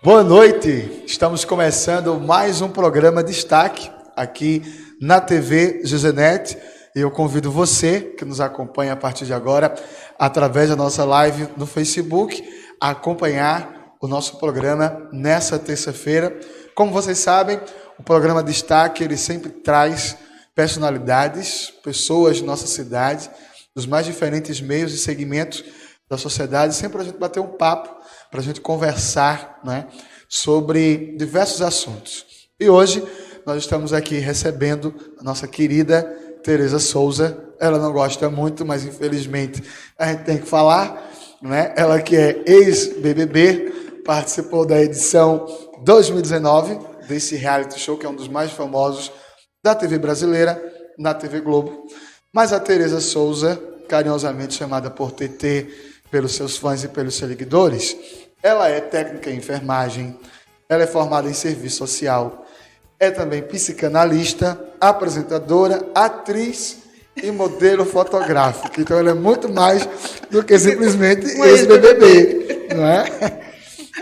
Boa noite, estamos começando mais um programa Destaque aqui na TV GZNet e eu convido você que nos acompanha a partir de agora através da nossa live no Facebook a acompanhar o nosso programa nessa terça-feira. Como vocês sabem, o programa Destaque ele sempre traz personalidades, pessoas de nossa cidade, dos mais diferentes meios e segmentos da sociedade, sempre para a gente bater um papo, para a gente conversar, né, sobre diversos assuntos. E hoje nós estamos aqui recebendo a nossa querida Tereza Souza. Ela não gosta muito, mas infelizmente a gente tem que falar, né? Ela que é ex-BBB, participou da edição 2019 desse reality show, que é um dos mais famosos da TV brasileira, na TV Globo. Mas a Tereza Souza, carinhosamente chamada por TT pelos seus fãs e pelos seguidores, ela é técnica em enfermagem, ela é formada em serviço social, é também psicanalista, apresentadora, atriz e modelo fotográfica. Então ela é muito mais do que simplesmente ex-BBB, não é?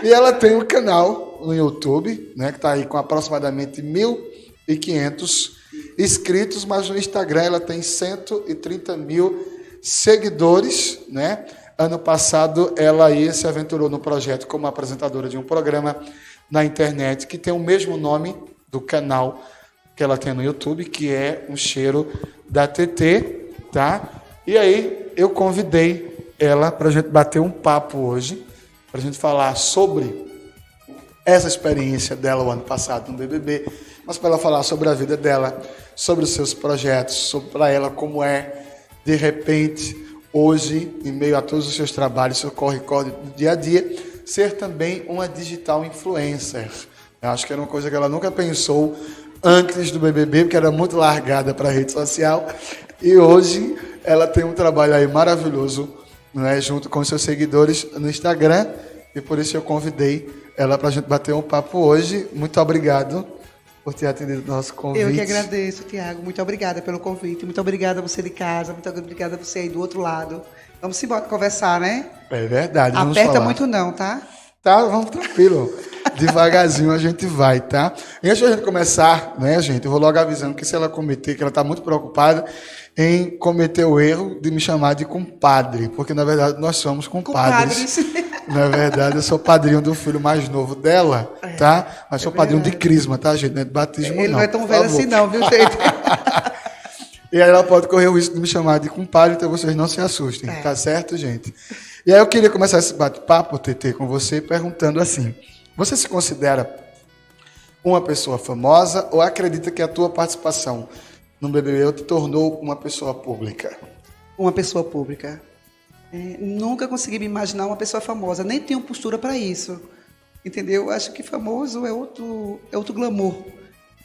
E ela tem um canal no YouTube, né, que está aí com aproximadamente 1.500 inscritos, mas no Instagram ela tem 130 mil seguidores, né? Ano passado ela aí se aventurou no projeto como apresentadora de um programa na internet que tem o mesmo nome do canal que ela tem no YouTube, que é Um Cheiro da TT, tá? E aí eu convidei ela para a gente bater um papo hoje, para a gente falar sobre essa experiência dela o ano passado no BBB, mas para ela falar sobre a vida dela, sobre os seus projetos, sobre para ela como é, de repente, hoje, em meio a todos os seus trabalhos, seu corre-corre do dia a dia, ser também uma digital influencer. Eu acho que era uma coisa que ela nunca pensou antes do BBB, porque era muito largada para a rede social, e hoje ela tem um trabalho aí maravilhoso, né, junto com seus seguidores no Instagram, e por isso eu convidei ela para a gente bater um papo hoje. Muito obrigado por ter atendido o nosso convite. Eu que agradeço, Tiago. Muito obrigada pelo convite. Muito obrigada a você de casa. Muito obrigada a você aí do outro lado. Vamos embora conversar, né? É verdade. Vamos Aperta falar. muito não, tá? Tá, vamos tranquilo. Devagarzinho a gente vai, tá? Antes de a gente começar, né, gente, eu vou logo avisando que se ela cometer, que ela está muito preocupada em cometer o erro de me chamar de compadre, porque na verdade nós somos compadres. Na verdade, eu sou padrinho do filho mais novo dela, tá? Mas sou padrinho de crisma, tá, gente? Não é de batismo, não. Ele não é tão velho assim não, viu, gente? E aí ela pode correr o risco de me chamar de compadre, então vocês não se assustem, tá certo, gente? E aí eu queria começar esse bate-papo, TT, com você, perguntando assim: você se considera uma pessoa famosa ou acredita que a tua participação no BBB te tornou uma pessoa pública? Uma pessoa pública. Nunca consegui me imaginar uma pessoa famosa, nem tenho postura para isso, entendeu? Acho que famoso é outro glamour.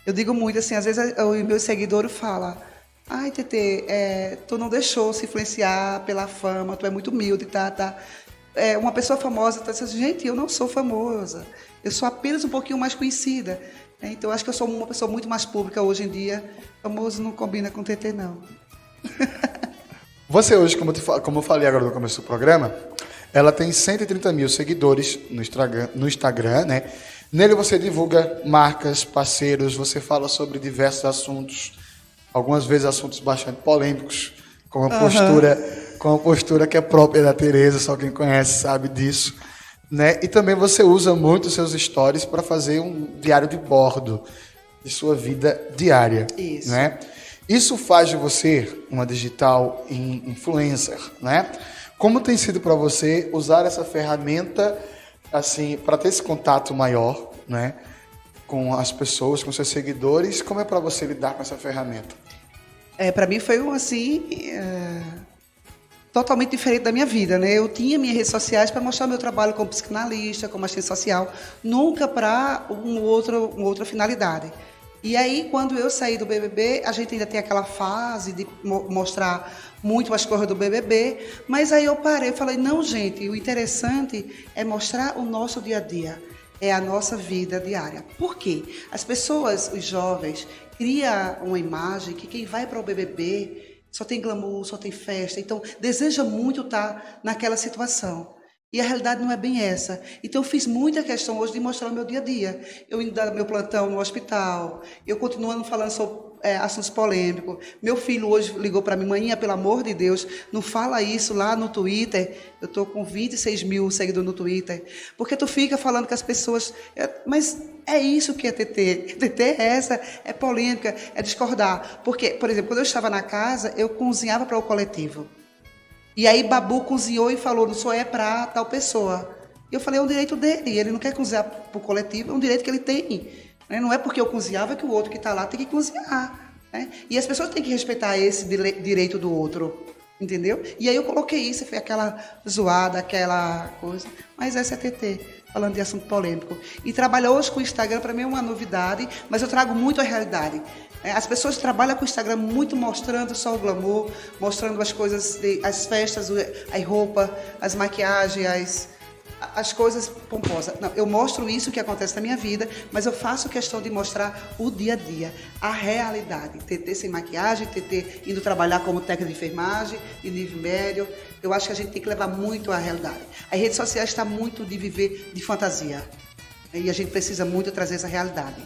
Eu digo muito assim, às vezes o meu seguidor fala: ai, Tetê, tu não deixou se influenciar pela fama, tu é muito humilde, tá? Uma pessoa famosa tá dizendo: gente, eu não sou famosa, eu sou apenas um pouquinho mais conhecida. Então, acho que eu sou uma pessoa muito mais pública hoje em dia. Famoso não combina com Tetê, não. Você hoje, como eu falei agora no começo do programa, ela tem 130 mil seguidores no Instagram, né? Nele você divulga marcas, parceiros, você fala sobre diversos assuntos, algumas vezes assuntos bastante polêmicos, com uma postura que é própria da Tereza, só quem conhece sabe disso, né? E também você usa muito os seus stories para fazer um diário de bordo de sua vida diária, Isso. Né? Isso faz de você uma digital influencer, né? Como tem sido para você usar essa ferramenta assim para ter esse contato maior, né, com as pessoas, com seus seguidores? Como é para você lidar com essa ferramenta? Para mim foi totalmente diferente da minha vida, né? Eu tinha minhas redes sociais para mostrar meu trabalho como psicanalista, como assistente social, nunca para uma outra finalidade. E aí, quando eu saí do BBB, a gente ainda tem aquela fase de mostrar muito as coisas do BBB, mas aí eu parei e falei: não, gente, o interessante é mostrar o nosso dia a dia, é a nossa vida diária. Por quê? As pessoas, os jovens, criam uma imagem que quem vai para o BBB só tem glamour, só tem festa, então deseja muito estar naquela situação. E a realidade não é bem essa. Então, eu fiz muita questão hoje de mostrar o meu dia a dia. Eu indo dar meu plantão no hospital, eu continuando falando sobre assuntos polêmicos. Meu filho hoje ligou para mim, maninha, pelo amor de Deus, não fala isso lá no Twitter. Eu estou com 26 mil seguidores no Twitter. Porque tu fica falando que as pessoas... Mas é isso que é TT. TT é essa, é polêmica, é discordar. Porque, por exemplo, quando eu estava na casa, eu cozinhava para o coletivo. E aí Babu cozinhou e falou, não só é para tal pessoa. E eu falei, é um direito dele, ele não quer cozinhar para o coletivo, é um direito que ele tem. Né? Não é porque eu cozinhava que o outro que está lá tem que cozinhar. Né? E as pessoas têm que respeitar esse direito do outro, entendeu? E aí eu coloquei isso, foi aquela zoada, aquela coisa. Mas essa é TT, falando de assunto polêmico. E trabalhar hoje com o Instagram, para mim é uma novidade, mas eu trago muito a realidade. As pessoas trabalham com o Instagram muito mostrando só o glamour, mostrando as coisas, as festas, a roupa, as maquiagens, as coisas pomposas. Não, eu mostro isso que acontece na minha vida, mas eu faço questão de mostrar o dia a dia, a realidade. TT sem maquiagem, TT indo trabalhar como técnica de enfermagem, de nível médio. Eu acho que a gente tem que levar muito a realidade. As redes sociais estão muito de viver de fantasia. E a gente precisa muito trazer essa realidade.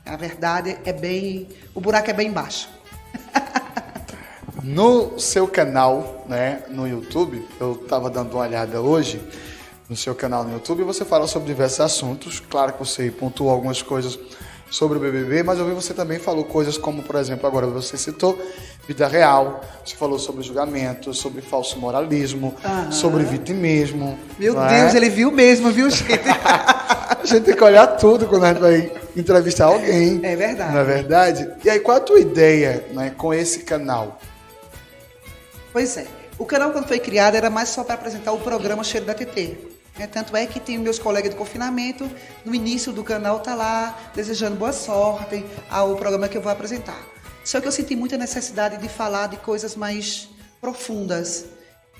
A verdade é bem... O buraco é bem baixo. No seu canal, né, no YouTube, eu estava dando uma olhada hoje, no seu canal no YouTube, você fala sobre diversos assuntos. Claro que você pontuou algumas coisas sobre o BBB, mas eu vi você também falou coisas como, por exemplo, agora você citou vida real, você falou sobre julgamento, sobre falso moralismo, sobre vitimismo. Meu Deus, ele viu mesmo, viu, gente? A gente tem que olhar tudo quando a gente vai entrevistar alguém. É verdade. Não é verdade? E aí, qual a tua ideia, né, com esse canal? Pois é. O canal, quando foi criado, era mais só para apresentar o programa Cheiro da TT. Tanto é que tem meus colegas de confinamento, no início do canal tá lá, desejando boa sorte ao programa que eu vou apresentar. Só que eu senti muita necessidade de falar de coisas mais profundas.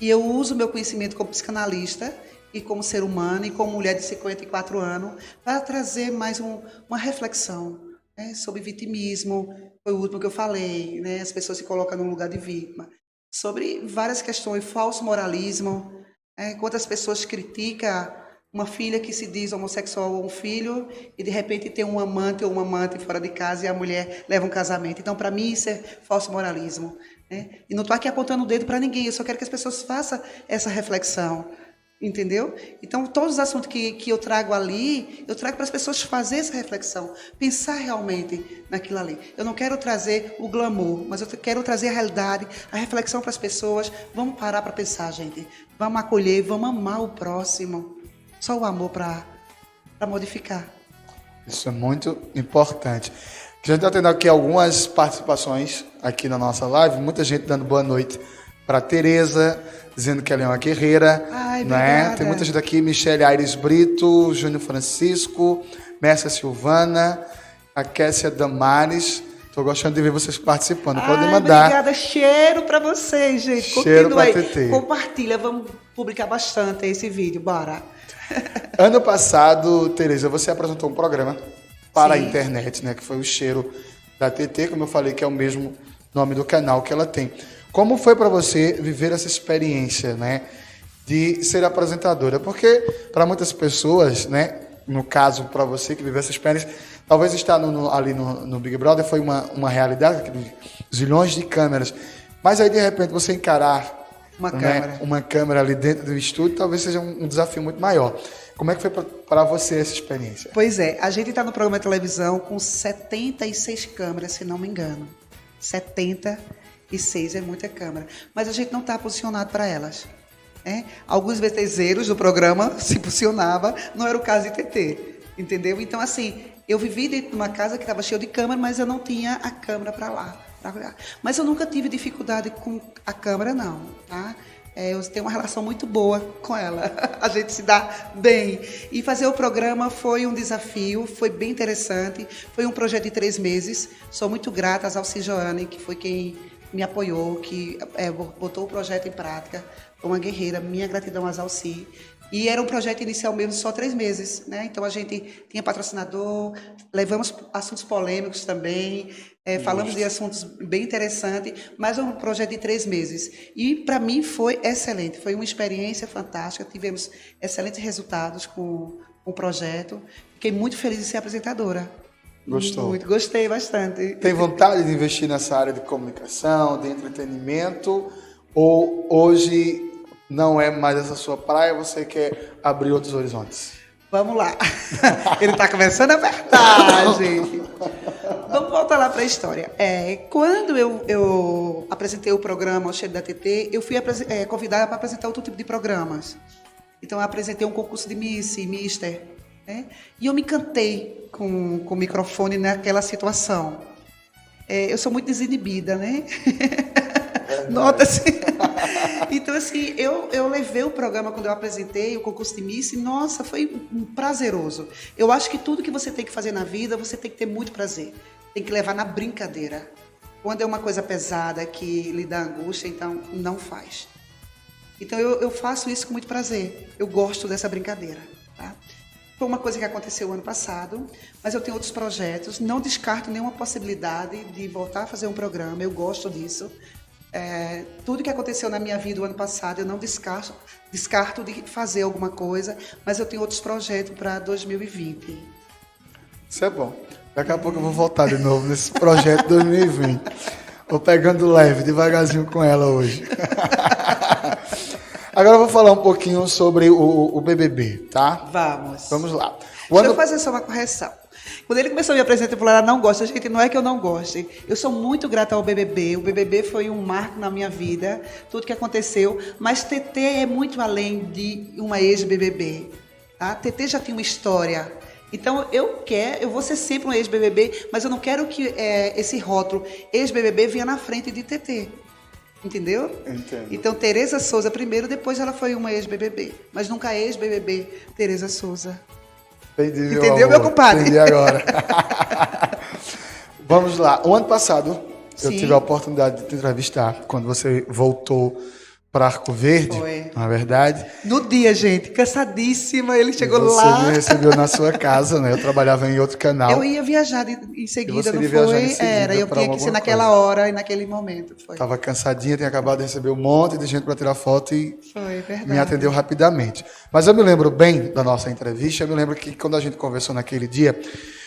E eu uso meu conhecimento como psicanalista e como ser humano e como mulher de 54 anos para trazer mais uma reflexão, né, sobre vitimismo, foi o último que eu falei, né, as pessoas se colocam num lugar de vítima, sobre várias questões, falso moralismo, quantas pessoas criticam uma filha que se diz homossexual ou um filho e de repente tem um amante ou uma amante fora de casa e a mulher leva um casamento. Então, para mim, isso é falso moralismo. Né? E não estou aqui apontando o dedo para ninguém, eu só quero que as pessoas façam essa reflexão. Entendeu? Então, todos os assuntos que eu trago ali, eu trago para as pessoas fazer essa reflexão, pensar realmente naquilo ali. Eu não quero trazer o glamour, mas eu quero trazer a realidade, a reflexão para as pessoas. Vamos parar para pensar, gente. Vamos acolher, vamos amar o próximo. Só o amor para modificar. Isso é muito importante. A gente está tendo aqui algumas participações aqui na nossa live, muita gente dando boa noite para Tereza, dizendo que ela é uma guerreira. Ai, né? Tem muita gente aqui, Michele Aires Brito, Júnior Francisco, Mércia Silvana, a Kessia Damares. Estou gostando de ver vocês participando. Podem mandar. Obrigada, cheiro para vocês, gente. Cheiro Continua aí. TT. Compartilha, vamos publicar bastante esse vídeo, bora. Ano passado, Tereza, você apresentou um programa para Sim. a internet, né? Que foi o Cheiro da TT, como eu falei, que é o mesmo nome do canal que ela tem. Como foi para você viver essa experiência, né, de ser apresentadora? Porque para muitas pessoas, né, no caso para você que viveu essa experiência, talvez estar ali no Big Brother foi uma realidade, zilhões de câmeras, mas aí de repente você encarar uma câmera ali dentro do estúdio, talvez seja um desafio muito maior. Como é que foi para você essa experiência? Pois é, a gente está no programa de televisão com 76 câmeras, se não me engano. 76 é muita câmera. Mas a gente não está posicionado para elas. Alguns VTZeros do programa se posicionavam, não era o caso de TT. Entendeu? Então, assim, eu vivi dentro de uma casa que estava cheia de câmera, mas eu não tinha a câmera para lá, para olhar. Mas eu nunca tive dificuldade com a câmera, não, tá? Eu tenho uma relação muito boa com ela. A gente se dá bem. E fazer o programa foi um desafio, foi bem interessante. Foi um projeto de 3 meses. Sou muito grata a Zalci Joane, que foi quem me apoiou, que botou o projeto em prática. Foi uma guerreira. Minha gratidão a Zalci. E era um projeto inicial mesmo, só 3 meses, né? Então a gente tinha patrocinador, levamos assuntos polêmicos também, Falamos de assuntos bem interessantes, mas é um projeto de 3 meses. E, para mim, foi excelente. Foi uma experiência fantástica. Tivemos excelentes resultados com o projeto. Fiquei muito feliz de ser apresentadora. Gostou? Muito, gostei bastante. Tem vontade de investir nessa área de comunicação, de entretenimento? Ou hoje não é mais essa sua praia, você quer abrir outros horizontes? Vamos lá. Ele está começando a apertar, gente. Vamos voltar lá para a história. Quando eu apresentei o programa O Cheiro da TT, eu fui convidada para apresentar outro tipo de programas. Então, eu apresentei um concurso de Miss, Mister, né? E eu me encantei com o microfone naquela situação. Eu sou muito desinibida, né? Nota-se. Então, assim, eu levei o programa quando eu apresentei o concurso de Miss, e, nossa, foi prazeroso. Eu acho que tudo que você tem que fazer na vida, você tem que ter muito prazer. Tem que levar na brincadeira. Quando é uma coisa pesada que lhe dá angústia, então não faz. Então, eu faço isso com muito prazer. Eu gosto dessa brincadeira, tá? Foi uma coisa que aconteceu ano passado, mas eu tenho outros projetos. Não descarto nenhuma possibilidade de voltar a fazer um programa. Eu gosto disso. Tudo que aconteceu na minha vida o ano passado, eu não descarto de fazer alguma coisa, mas eu tenho outros projetos para 2020. Isso é bom. Daqui a pouco eu vou voltar de novo nesse projeto 2020. Vou pegando leve, devagarzinho com ela hoje. Agora eu vou falar um pouquinho sobre o BBB, tá? Vamos lá. Deixa eu fazer só uma correção. Quando ele começou a me apresentar, ele falou, ela não gosta. Gente, não é que eu não goste. Eu sou muito grata ao BBB. O BBB foi um marco na minha vida, tudo que aconteceu. Mas TT é muito além de uma ex-BBB. Tá? TT já tinha uma história. Então, eu vou ser sempre um ex-BBB, mas eu não quero que esse rótulo ex-BBB venha na frente de TT. Entendeu? Entendo. Então, Tereza Souza primeiro, depois ela foi uma ex-BBB. Mas nunca ex-BBB Tereza Souza. Entendi, entendeu, meu compadre? Entendi agora. Vamos lá. O ano passado, eu Sim. tive a oportunidade de te entrevistar quando você voltou para Arco Verde, Foi. na verdade. No dia, gente, cansadíssima, ele chegou Você lá. me recebeu na sua casa, né? Eu trabalhava em outro canal. Eu ia viajar em E seguida, você não iria viajar foi? em seguida Era, eu pra tinha que ser alguma naquela coisa. hora e naquele momento. Foi, Estava cansadinha, tinha acabado de receber um monte de gente para tirar foto e foi verdade. me atendeu rapidamente. Mas eu me lembro bem da nossa entrevista, eu me lembro que quando a gente conversou naquele dia,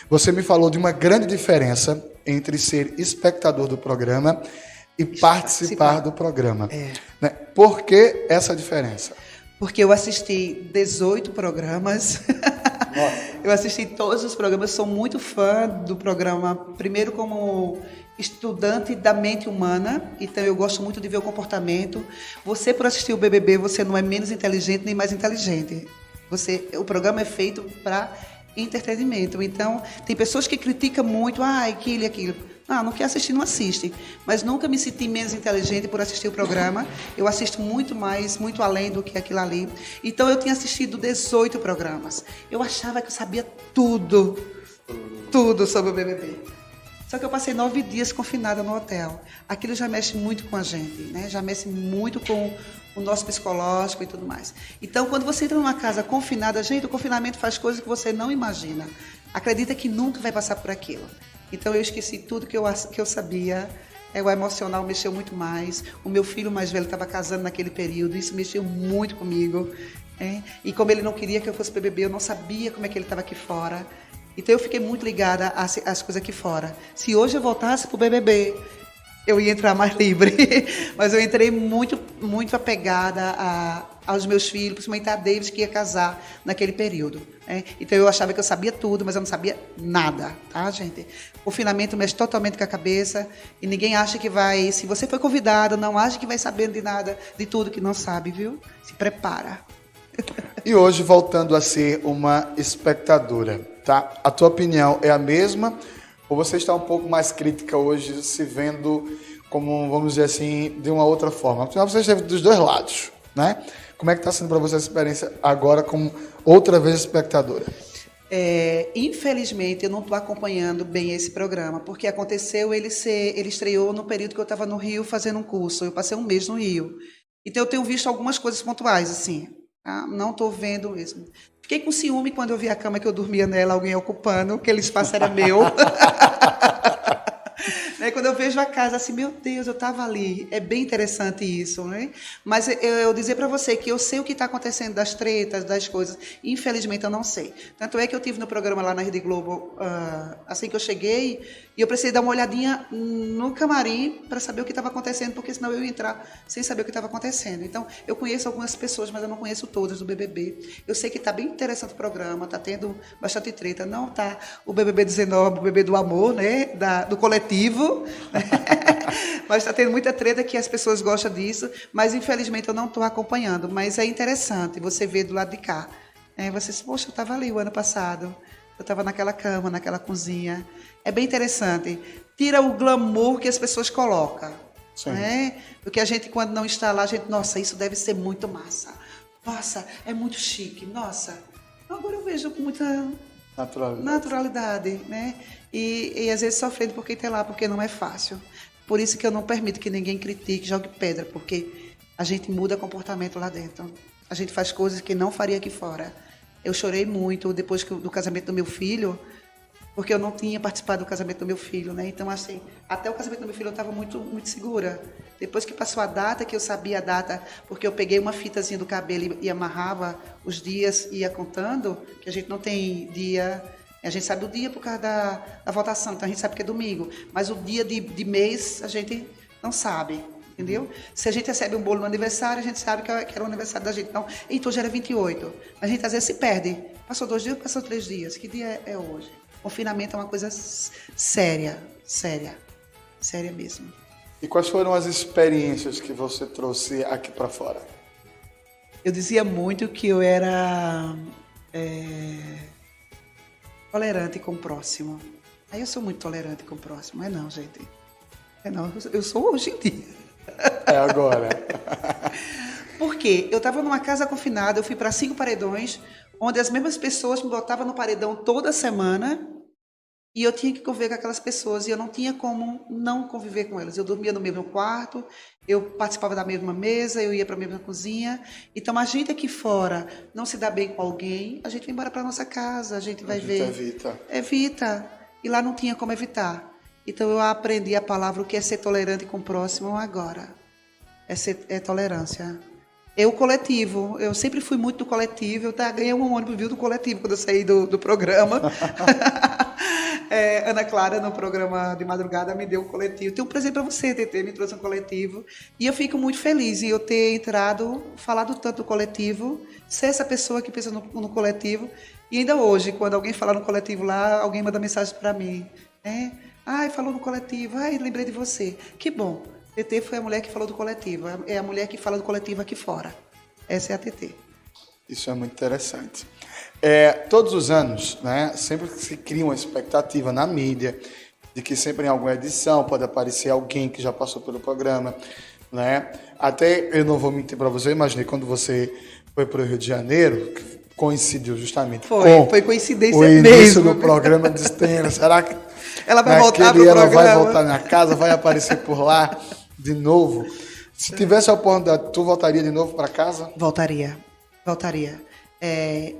você me falou de uma grande diferença entre ser espectador do programa e participar do programa. Né? Por que essa diferença? Porque eu assisti 18 programas. Eu assisti todos os programas, sou muito fã do programa, primeiro como estudante da mente humana, então eu gosto muito de ver o comportamento. Você, por assistir o BBB, você não é menos inteligente nem mais inteligente. O programa é feito para entretenimento. Então, tem pessoas que criticam muito, aquilo e aquilo. Não quer assistir, não assiste. Mas nunca me senti menos inteligente por assistir o programa. Eu assisto muito mais, muito além do que aquilo ali. Então, eu tinha assistido 18 programas. Eu achava que eu sabia tudo sobre o BBB. Só que eu passei 9 dias confinada no hotel. Aquilo já mexe muito com a gente, né? Já mexe muito com o nosso psicológico e tudo mais. Então, quando você entra numa casa confinada, gente, o confinamento faz coisas que você não imagina. Acredita que nunca vai passar por aquilo. Então, eu esqueci tudo que eu sabia. O emocional mexeu muito mais. O meu filho mais velho estava casando naquele período. Isso mexeu muito comigo. E como ele não queria que eu fosse BBB, eu não sabia como é que ele estava aqui fora. Então, eu fiquei muito ligada às coisas aqui fora. Se hoje eu voltasse para o BBB, eu ia entrar mais livre. Mas eu entrei muito, muito apegada aos meus filhos, principalmente a Davis, que ia casar naquele período. Então, eu achava que eu sabia tudo, mas eu não sabia nada, tá, gente? O confinamento mexe totalmente com a cabeça e ninguém acha que vai... Se você foi convidado, não acha que vai sabendo de nada, de tudo que não sabe, viu? Se prepara. E hoje, voltando a ser uma espectadora, tá? A tua opinião é a mesma ou você está um pouco mais crítica hoje, se vendo como, vamos dizer assim, de uma outra forma? Afinal, você esteve dos dois lados, né? Como é que está sendo para você essa experiência agora como outra vez espectadora? Infelizmente, eu não estou acompanhando bem esse programa, porque aconteceu, ele estreou no período que eu estava no Rio fazendo um curso. Eu passei um mês no Rio. Então, eu tenho visto algumas coisas pontuais, assim. Tá? Não estou vendo mesmo. Fiquei com ciúme quando eu vi a cama que eu dormia nela, alguém ocupando, aquele espaço era meu. Né? Quando eu vejo a casa assim, meu Deus, eu estava ali. É bem interessante isso, né? Mas eu dizer para você que eu sei o que está acontecendo das tretas, das coisas. Infelizmente, eu não sei. Tanto é que eu tive no programa lá na Rede Globo, assim que eu cheguei, e eu precisei dar uma olhadinha no camarim para saber o que estava acontecendo, porque senão eu ia entrar sem saber o que estava acontecendo. Então, eu conheço algumas pessoas, mas eu não conheço todas do BBB. Eu sei que está bem interessante o programa, está tendo bastante treta. Não está o BBB 19, o BBB do amor, né? Do coletivo, né? Mas está tendo muita treta que as pessoas gostam disso, mas infelizmente eu não estou acompanhando. Mas é interessante você ver do lado de cá. Você diz, poxa, eu estava ali o ano passado, eu estava naquela cama, naquela cozinha. É bem interessante. Tira o glamour que as pessoas colocam. Né? Porque a gente, quando não está lá, a gente, nossa, isso deve ser muito massa. Nossa, é muito chique. Nossa, agora eu vejo com muita naturalidade, né? E às vezes sofrendo por quem está lá, porque não é fácil. Por isso que eu não permito que ninguém critique, jogue pedra, porque a gente muda comportamento lá dentro. A gente faz coisas que não faria aqui fora. Eu chorei muito depois do casamento do meu filho, porque eu não tinha participado do casamento do meu filho, né? Então, assim, até o casamento do meu filho eu estava muito, muito segura. Depois que passou a data, que eu sabia a data, porque eu peguei uma fitazinha do cabelo e amarrava os dias e ia contando, que a gente não tem dia, a gente sabe o dia por causa da votação, então a gente sabe que é domingo, mas o dia de mês a gente não sabe, entendeu? Se a gente recebe um bolo no aniversário, a gente sabe que era o aniversário da gente. Então já era 28. A gente às vezes se perde. Passou 2 dias, passou 3 dias. Que dia é hoje? Confinamento é uma coisa séria mesmo. E quais foram as experiências que você trouxe aqui para fora? Eu dizia muito que eu era tolerante com o próximo. Aí eu sou muito tolerante com o próximo. Não, gente. Não, eu sou hoje em dia. É agora. Por quê? Eu estava numa casa confinada, eu fui para 5 paredões, onde as mesmas pessoas me botavam no paredão toda semana e eu tinha que conviver com aquelas pessoas e eu não tinha como não conviver com elas. Eu dormia no mesmo quarto, eu participava da mesma mesa, eu ia para a mesma cozinha. Então, a gente aqui fora não se dá bem com alguém, a gente vai embora para nossa casa, a gente vai ver... Evita. E lá não tinha como evitar. Então, eu aprendi a palavra o que é ser tolerante com o próximo agora. É tolerância. O coletivo, eu sempre fui muito do coletivo, eu ganhei um ônibus do coletivo quando eu saí do programa. Ana Clara, no programa de madrugada, me deu um coletivo. Tenho um presente para você, TT, me trouxe um coletivo. E eu fico muito feliz em eu ter entrado, falado tanto do coletivo, ser essa pessoa que pensa no coletivo. E ainda hoje, quando alguém fala no coletivo lá, alguém manda mensagem para mim. Ai, falou no coletivo, ai, lembrei de você. Que bom. TT foi a mulher que falou do coletivo, é a mulher que fala do coletivo aqui fora. Essa é a TT. Isso é muito interessante. Todos os anos, né, sempre se cria uma expectativa na mídia de que sempre em alguma edição pode aparecer alguém que já passou pelo programa, né? Até, eu não vou mentir para você, eu imaginei quando você foi para o Rio de Janeiro, que coincidiu justamente foi coincidência o início mesmo. do programa de Stena. Será que ela vai voltar pro ela programa? Vai voltar na casa, vai aparecer por lá de novo? Se tivesse a oportunidade, tu voltaria de novo para casa? Voltaria.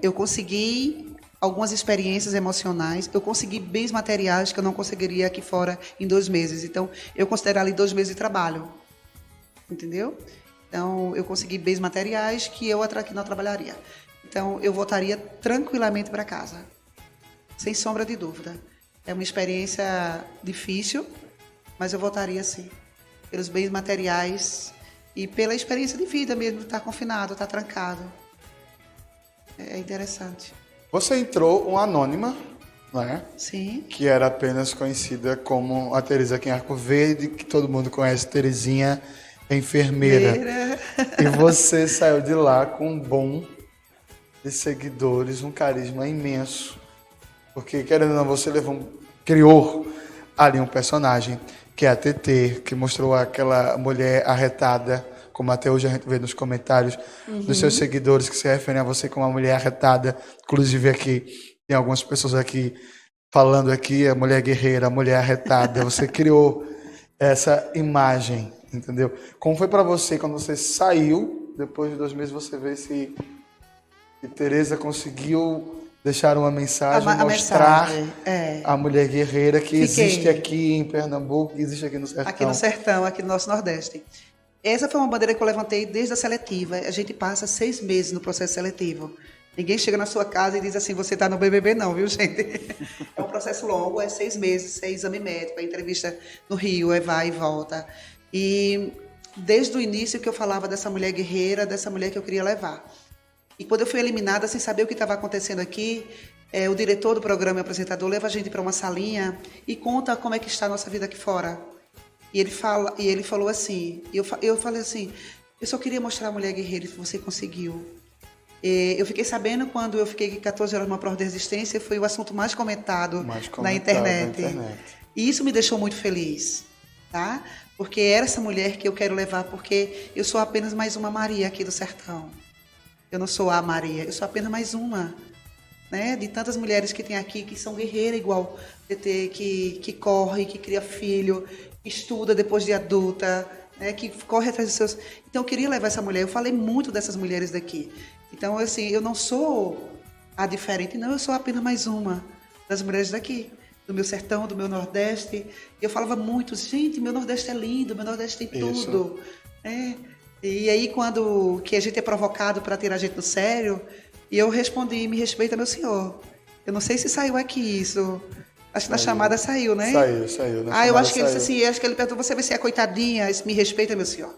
Eu consegui algumas experiências emocionais, eu consegui bens materiais que eu não conseguiria aqui fora em 2 meses. Então, eu considero ali 2 meses de trabalho. Entendeu? Então, eu consegui bens materiais que eu aqui não trabalharia. Então, eu voltaria tranquilamente para casa. Sem sombra de dúvida. É uma experiência difícil, mas eu voltaria sim. Pelos bens materiais e pela experiência de vida mesmo, estar confinado, estar trancado. É interessante. Você entrou uma anônima, né? Sim. Que era apenas conhecida como a Tereza aqui em Arco Verde, que todo mundo conhece, Terezinha, enfermeira. E você saiu de lá com um boom de seguidores, um carisma imenso. Porque, querendo ou não, você criou ali um personagem, que é a TT, que mostrou aquela mulher arretada, como até hoje a gente vê nos comentários dos seus seguidores, que se referem a você como uma mulher arretada. Inclusive aqui, tem algumas pessoas aqui falando aqui, a mulher guerreira, a mulher arretada. Você criou essa imagem, entendeu? Como foi para você quando você saiu, depois de 2 meses, você vê se Tereza conseguiu deixar uma mensagem, mostrar mensagem, a mulher guerreira que existe aqui em Pernambuco, que existe aqui no sertão. Aqui no sertão, aqui no nosso Nordeste. Essa foi uma bandeira que eu levantei desde a seletiva. A gente passa 6 meses no processo seletivo. Ninguém chega na sua casa e diz assim, você está no BBB não, viu, gente? É um processo longo, é 6 meses, é exame médico, é entrevista no Rio, é vai e volta. E desde o início que eu falava dessa mulher guerreira, dessa mulher que eu queria levar. E quando eu fui eliminada, sem saber o que estava acontecendo aqui, o diretor do programa e apresentador leva a gente para uma salinha e conta como é que está a nossa vida aqui fora. E ele falou assim, eu falei assim, eu só queria mostrar a mulher guerreira e você conseguiu. Eu fiquei sabendo quando eu fiquei 14 horas numa prova de resistência, foi o assunto mais comentado na internet. E isso me deixou muito feliz, tá? Porque era essa mulher que eu quero levar, porque eu sou apenas mais uma Maria aqui do sertão. Eu não sou a Maria, eu sou apenas mais uma, né? De tantas mulheres que tem aqui, que são guerreiras igual TT, que corre, que cria filho, que estuda depois de adulta, né? Que corre atrás dos seus... Então eu queria levar essa mulher, eu falei muito dessas mulheres daqui. Então, assim, eu não sou a diferente, não, eu sou apenas mais uma das mulheres daqui, do meu sertão, do meu Nordeste. E eu falava muito, gente, meu Nordeste é lindo, meu Nordeste tem tudo. E aí, quando que a gente é provocado para tirar a gente do sério, e eu respondi, me respeita, meu senhor. Eu não sei se saiu aqui isso. Acho que na chamada saiu, né? Saiu. Eu acho que ele disse assim, acho que ele perguntou, você vai ser a coitadinha, me respeita, meu senhor.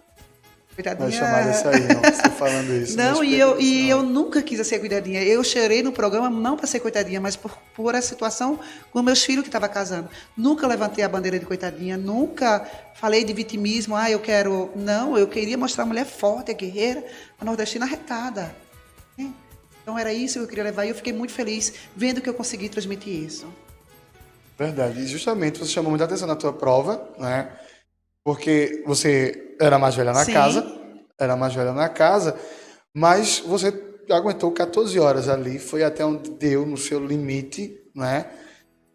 Coitadinha. Vai chamar isso aí, não, você falando isso. Não, eu nunca quis ser coitadinha. Eu chorei no programa não para ser coitadinha, mas por a situação com meus filhos que estavam casando. Nunca levantei a bandeira de coitadinha, nunca falei de vitimismo, eu quero... Não, eu queria mostrar a mulher forte, a guerreira, a nordestina arretada. Então era isso que eu queria levar e eu fiquei muito feliz vendo que eu consegui transmitir isso. Verdade. E justamente você chamou muita atenção na tua prova, né? Porque você era mais velha na casa, mas você aguentou 14 horas ali, foi até onde deu no seu limite, né?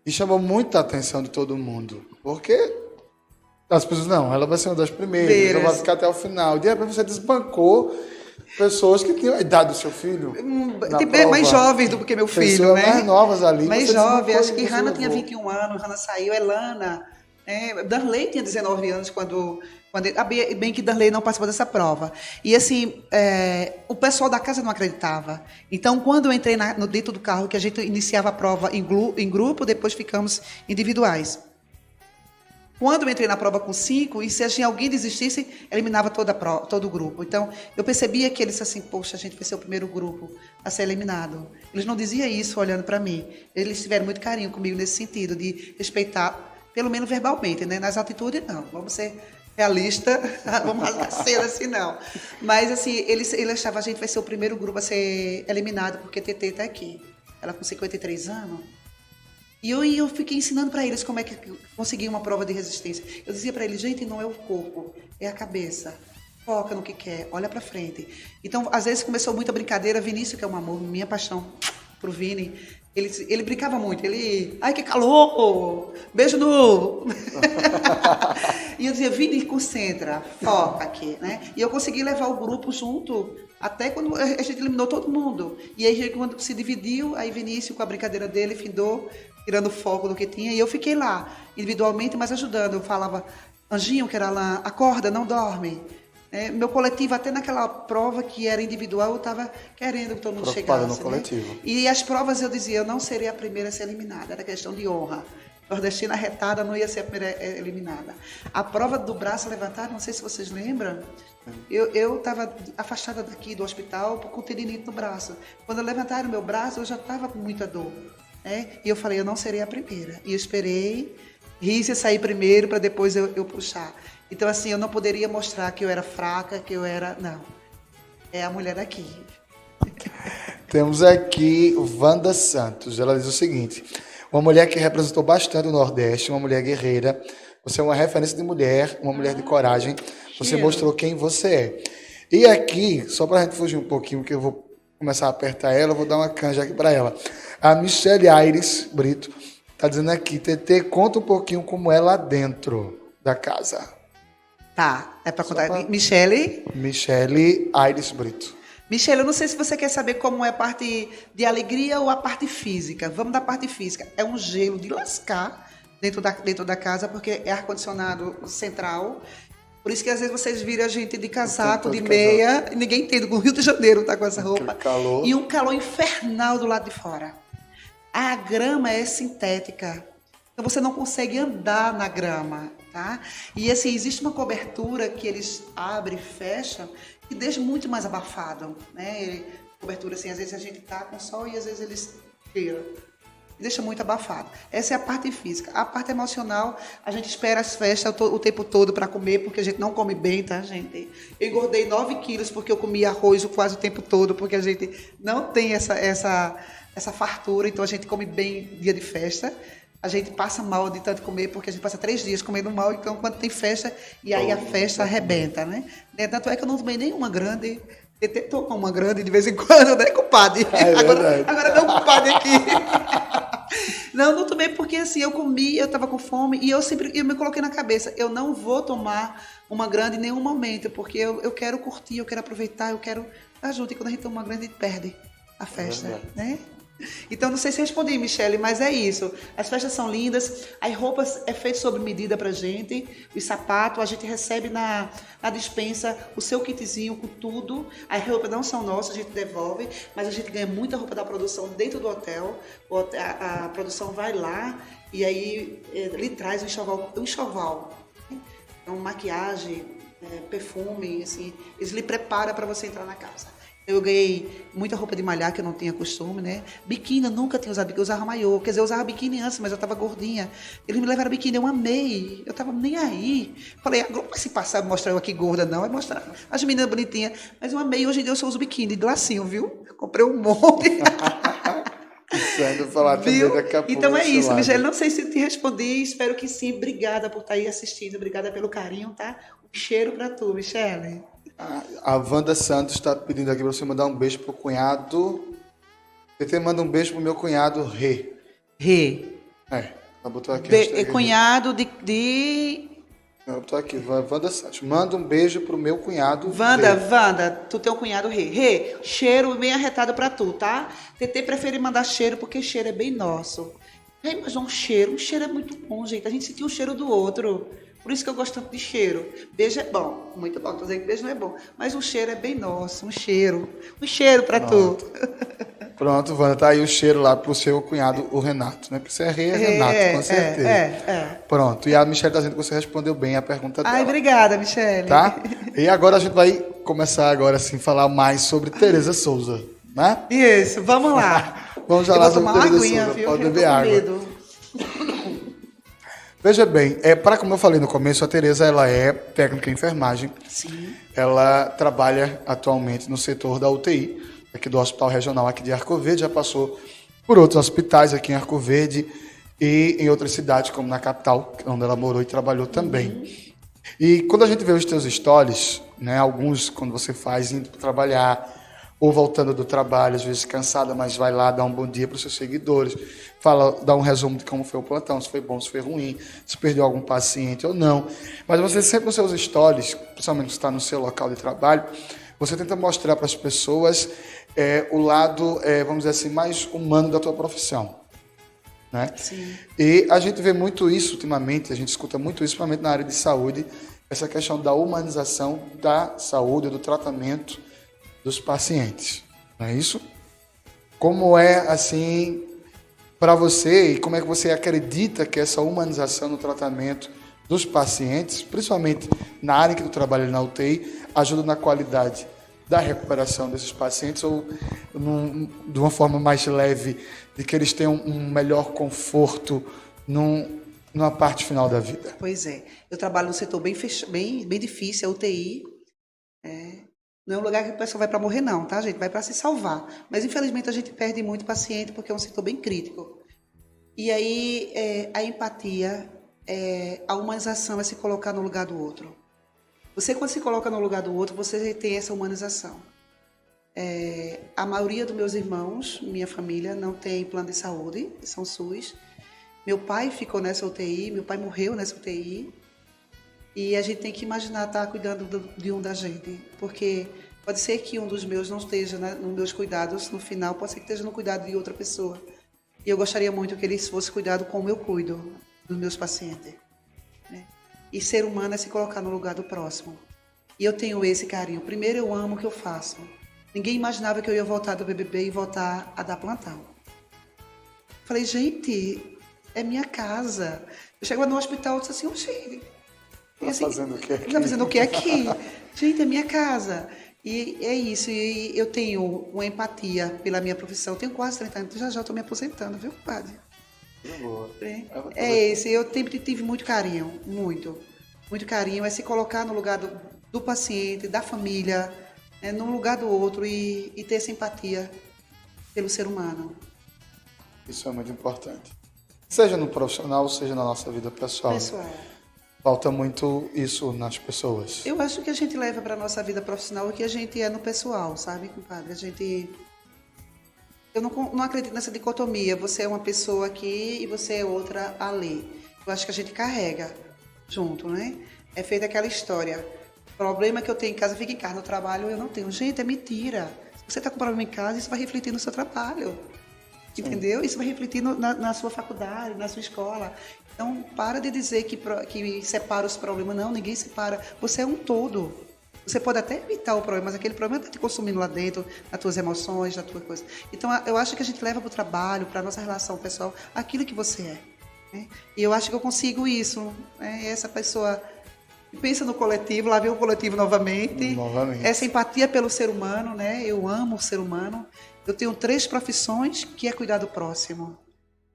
E chamou muita atenção de todo mundo, porque as pessoas, não, ela vai ser uma das primeiras, ela vai ficar até o final. De repente você desbancou pessoas que tinham a idade do seu filho. Mais jovens do que meu filho, né? Mais novas ali. Mais jovens, acho que Hanna tinha 21 anos, Hanna saiu, Elana... Darley tinha 19 anos quando bem que Darley não participou dessa prova. E assim, o pessoal da casa não acreditava. Então, quando eu entrei dentro do carro, que a gente iniciava a prova em grupo, depois ficamos individuais. Quando eu entrei na prova com 5, e se alguém desistisse, eliminava todo o grupo. Então, eu percebia que eles assim, poxa, a gente vai ser o primeiro grupo a ser eliminado. Eles não diziam isso olhando para mim. Eles tiveram muito carinho comigo nesse sentido, de respeitar, pelo menos verbalmente, né? Nas atitudes, não. Vamos ser realistas, vamos rasgar cedo assim, não. Mas, assim, eles achavam que a gente vai ser o primeiro grupo a ser eliminado, porque TT está aqui. Ela com 53 anos. E eu fiquei ensinando para eles como é que conseguir uma prova de resistência. Eu dizia para eles, gente, não é o corpo, é a cabeça. Foca no que quer, olha para frente. Então, às vezes começou muita brincadeira. Vinícius, que é um amor, minha paixão pro Vini, ele brincava muito. Ai, que calor! Beijo no... E eu dizia, Vini, concentra, foca aqui, né? E eu consegui levar o grupo junto, até quando a gente eliminou todo mundo. E aí, quando se dividiu, aí Vinícius, com a brincadeira dele, findou, tirando foco do que tinha. E eu fiquei lá, individualmente, mas ajudando. Eu falava, Anjinho, que era lá, acorda, não dorme. Meu coletivo, até naquela prova que era individual, eu estava querendo que todo mundo chegasse. No coletivo. Né? E as provas eu dizia, eu não seria a primeira a ser eliminada, era questão de honra. Nordestina retada não ia ser a primeira eliminada. A prova do braço levantado, não sei se vocês lembram, eu estava afastada daqui do hospital com tendinite no braço. Quando levantaram meu braço, eu já estava com muita dor. Né? E eu falei, eu não seria a primeira. E eu esperei Rícia sair primeiro para depois eu puxar. Então, assim, eu não poderia mostrar que eu era fraca, que eu era... Não. É a mulher daqui. Temos aqui Wanda Santos. Ela diz o seguinte, uma mulher que representou bastante o Nordeste, uma mulher guerreira. Você é uma referência de mulher, uma mulher de coragem. Você mostrou quem você é. E aqui, só para a gente fugir um pouquinho, que eu vou começar a apertar ela, eu vou dar uma canja aqui para ela. A Michele Aires Brito está dizendo aqui, TT, conta um pouquinho como é lá dentro da casa. Tá, é para contar. Michele Aires Brito. Michele, eu não sei se você quer saber como é a parte de alegria ou a parte física. Vamos da parte física. É um gelo de lascar dentro da casa, porque é ar-condicionado central. Por isso que às vezes vocês viram a gente de casaco, de meia, e ninguém entende, o Rio de Janeiro tá com essa roupa. Calor. E um calor infernal do lado de fora. A grama é sintética, então você não consegue andar na grama, tá? E assim, existe uma cobertura que eles abrem e fecham que deixa muito mais abafado, né? Cobertura assim, às vezes a gente tá com sol e às vezes eles tiram. Deixa muito abafado. Essa é a parte física. A parte emocional, a gente espera as festas o tempo todo para comer, porque a gente não come bem, tá, gente? Eu engordei 9 quilos porque eu comia arroz quase o tempo todo, porque a gente não tem essa fartura, então a gente come bem dia de festa. A gente passa mal de tanto comer, porque a gente passa 3 dias comendo mal, então quando tem festa, e aí a festa arrebenta, né? Tanto é que eu não tomei nenhuma grande. Eu tô com uma grande de vez em quando, né, compadre? Agora não, compadre, aqui. Não tomei porque assim, eu comi, eu tava com fome e eu me coloquei na cabeça, eu não vou tomar uma grande em nenhum momento, porque eu quero curtir, eu quero aproveitar, eu quero estar junto. E quando a gente toma uma grande, a gente perde a festa, né? Então, não sei se respondi, Michele, mas é isso. As festas são lindas, as roupas é feito sob medida pra gente, os sapatos, a gente recebe na dispensa o seu kitzinho com tudo. As roupas não são nossas, a gente devolve, mas a gente ganha muita roupa da produção dentro do hotel. A produção vai lá e aí lhe traz um enxoval. Então, maquiagem, perfume, assim, eles lhe preparam para você entrar na casa. Eu ganhei muita roupa de malhar, que eu não tinha costume, né? Biquíni, eu nunca tinha usado biquíni, eu usava maiô. Quer dizer, eu usava biquíni antes, mas eu tava gordinha. Eles me levaram biquíni, eu amei. Eu tava nem aí. Falei, agora não vai se passar mostrar eu aqui gorda, não. Vai mostrar as meninas bonitinhas. Mas eu amei. Hoje em dia eu só uso biquíni de lacinho, viu? Comprei um monte. Falar também daqui a pouco. Então é isso, Michele. Não sei se te respondi. Espero que sim. Obrigada por estar aí assistindo. Obrigada pelo carinho, tá? Um cheiro pra tu, Michele. A Wanda Santos está pedindo aqui para você mandar um beijo pro cunhado. Você manda um beijo pro meu cunhado Rê. Ela botou aqui. Cunhado de... Ela botou aqui, Wanda Santos. Manda um beijo pro meu cunhado Wanda, tu tem um cunhado Rê, cheiro bem arretado pra tu, tá? TT prefere mandar cheiro porque cheiro é bem nosso. Mas um cheiro é muito bom, gente. A gente sentiu o cheiro do outro. Por isso que eu gosto tanto de cheiro. Beijo é bom, muito bom. Tô dizendo que beijo não é bom. Mas o cheiro é bem nosso, um cheiro pra tu. Pronto, Wanda, tá aí o cheiro lá pro seu cunhado, o Renato, né? Porque você é Renato, com certeza. Pronto, e a Michele tá dizendo que você respondeu bem a pergunta dela. Ai, obrigada, Michele. Tá? E agora a gente vai começar agora, assim, falar mais sobre Tereza Souza, né? Isso, vamos lá. Vamos falar sobre Tereza Souza. Viu? Pode beber água. Veja bem, como eu falei no começo, a Tereza ela é técnica em enfermagem. Sim. Ela trabalha atualmente no setor da UTI, aqui do Hospital Regional aqui de Arco Verde, já passou por outros hospitais aqui em Arco Verde e em outras cidades, como na capital, onde ela morou e trabalhou também. E quando a gente vê os teus stories, né, alguns quando você faz indo para trabalhar, ou voltando do trabalho, às vezes cansada, mas vai lá dar um bom dia para os seus seguidores, dá um resumo de como foi o plantão, se foi bom, se foi ruim, se perdeu algum paciente ou não. Mas você sempre nos seus stories, principalmente se está no seu local de trabalho, você tenta mostrar para as pessoas o lado, vamos dizer assim, mais humano da tua profissão. Né? Sim. E a gente vê muito isso ultimamente, a gente escuta muito isso, principalmente na área de saúde, essa questão da humanização da saúde, do tratamento dos pacientes, não é isso? Como é, assim, para você e como é que você acredita que essa humanização no tratamento dos pacientes, principalmente na área em que tu trabalha na UTI, ajuda na qualidade da recuperação desses pacientes ou de uma forma mais leve, de que eles tenham um melhor conforto numa parte final da vida? Pois é. Eu trabalho num setor bem difícil, a UTI. Não é um lugar que o pessoal vai para morrer, não, tá, gente? Vai para se salvar. Mas, infelizmente, a gente perde muito paciente porque é um setor bem crítico. E aí, a empatia, a humanização é se colocar no lugar do outro. Você, quando se coloca no lugar do outro, você tem essa humanização. A maioria dos meus irmãos, minha família, não tem plano de saúde, são SUS. Meu pai ficou nessa UTI, meu pai morreu nessa UTI. E a gente tem que imaginar estar cuidando de um da gente, porque Pode ser que um dos meus não esteja nos meus cuidados no final, pode ser que esteja no cuidado de outra pessoa. E eu gostaria muito que ele fosse cuidado como eu cuido dos meus pacientes. Né? E ser humano é se colocar no lugar do próximo. E eu tenho esse carinho. Primeiro, eu amo o que eu faço. Ninguém imaginava que eu ia voltar do BBB e voltar a dar plantão. Falei, gente, é minha casa. Eu chegava no hospital e disse assim, oxi. Tá fazendo o que aqui? Tá fazendo o que aqui? Gente, é minha casa. E é isso. E eu tenho uma empatia pela minha profissão. Eu tenho quase 30 anos. Já estou me aposentando, viu, padre? É esse. Eu sempre tive muito carinho. Muito. Muito carinho. É se colocar no lugar do paciente, da família, né, no lugar do outro e ter essa empatia pelo ser humano. Isso é muito importante. Seja no profissional, seja na nossa vida pessoal. Pessoal. Falta muito isso nas pessoas. Eu acho que a gente leva para a nossa vida profissional o que a gente é no pessoal, sabe, compadre? Eu não acredito nessa dicotomia. Você é uma pessoa aqui e você é outra ali. Eu acho que a gente carrega junto, né? É feita aquela história. O problema que eu tenho em casa fica em casa. No trabalho eu não tenho. Gente, é mentira. Se você está com problema em casa, isso vai refletir no seu trabalho. Sim. Entendeu? Isso vai refletir na sua faculdade, na sua escola. Então, para de dizer que separa os problemas. Não, ninguém separa. Você é um todo. Você pode até evitar o problema, mas aquele problema está te consumindo lá dentro, nas tuas emoções, na tua coisa. Então, eu acho que a gente leva para o trabalho, para a nossa relação pessoal, aquilo que você é. Né? E eu acho que eu consigo isso. Né? Essa pessoa pensa no coletivo, lá vem o coletivo novamente. Essa empatia pelo ser humano, né? Eu amo o ser humano. Eu tenho 3 profissões, que é cuidar do próximo.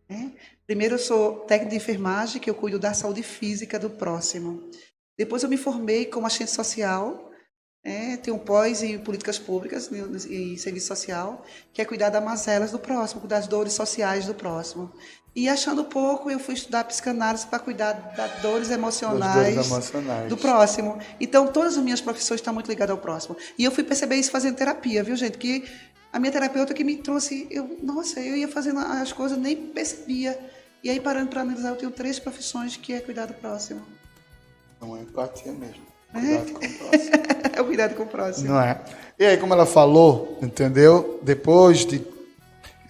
Né? Primeiro, eu sou técnica de enfermagem, que eu cuido da saúde física do próximo. Depois, eu me formei como assistente social. Tenho um pós em políticas públicas, em serviço social, que é cuidar das mazelas do próximo, das dores sociais do próximo. E achando pouco, eu fui estudar psicanálise para cuidar das dores emocionais do próximo. Então, todas as minhas profissões estão muito ligadas ao próximo. E eu fui perceber isso fazendo terapia, viu, gente? Que a minha terapeuta que me trouxe, eu ia fazendo as coisas, nem percebia. E aí, parando para analisar, eu tenho 3 profissões, que é cuidar do próximo. É uma empatia mesmo. Cuidado com o próximo. É o cuidado com o próximo. Não é? E aí, como ela falou, entendeu? Depois de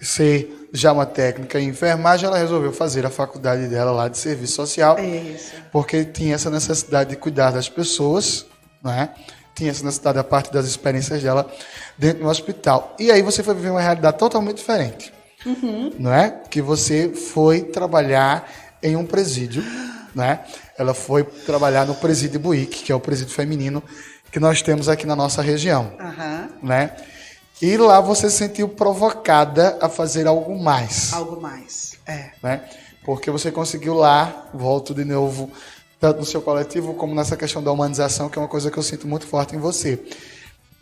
ser já uma técnica em enfermagem, ela resolveu fazer a faculdade dela lá de serviço social. Isso. Porque tinha essa necessidade de cuidar das pessoas, não é? Tinha essa necessidade, a parte das experiências dela dentro do hospital. E aí você foi viver uma realidade totalmente diferente. Não é? Que você foi trabalhar em um presídio, né? Ela foi trabalhar no presídio Buíque, que é o presídio feminino que nós temos aqui na nossa região, né? E lá você se sentiu provocada a fazer algo mais. Algo mais, né? Porque você conseguiu lá, volto de novo, tanto no seu coletivo como nessa questão da humanização, que é uma coisa que eu sinto muito forte em você.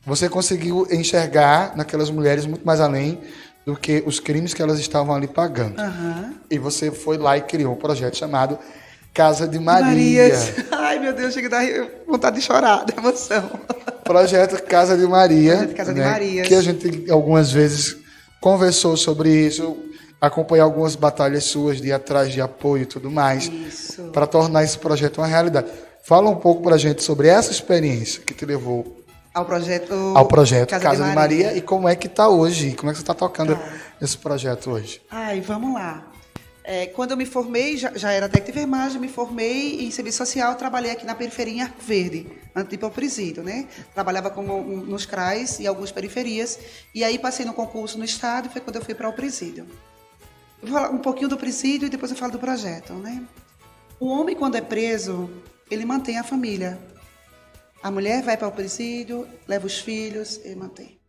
Você conseguiu enxergar naquelas mulheres muito mais além do que os crimes que elas estavam ali pagando. E você foi lá e criou um projeto chamado Casa de Maria. Ai, meu Deus, chega a dar vontade de chorar, de emoção. Projeto Casa de Maria. Projeto Casa de Maria. Que a gente algumas vezes conversou sobre isso, acompanhou algumas batalhas suas de ir atrás de apoio e tudo mais, para tornar esse projeto uma realidade. Fala um pouco para a gente sobre essa experiência que te levou ao projeto Casa de Maria e como é que está hoje, como é que você está tocando esse projeto hoje. Ai, vamos lá. Quando eu me formei, já era técnica de enfermagem, me formei em serviço social, trabalhei aqui na periferia em Arco Verde, antes de ir para o presídio, né? Trabalhava nos CRAs e algumas periferias, e aí passei no concurso no estado, e foi quando eu fui para o presídio. Eu vou falar um pouquinho do presídio e depois eu falo do projeto, né? O homem, quando é preso, ele mantém a família. A mulher vai para o presídio, leva os filhos, ele mantém.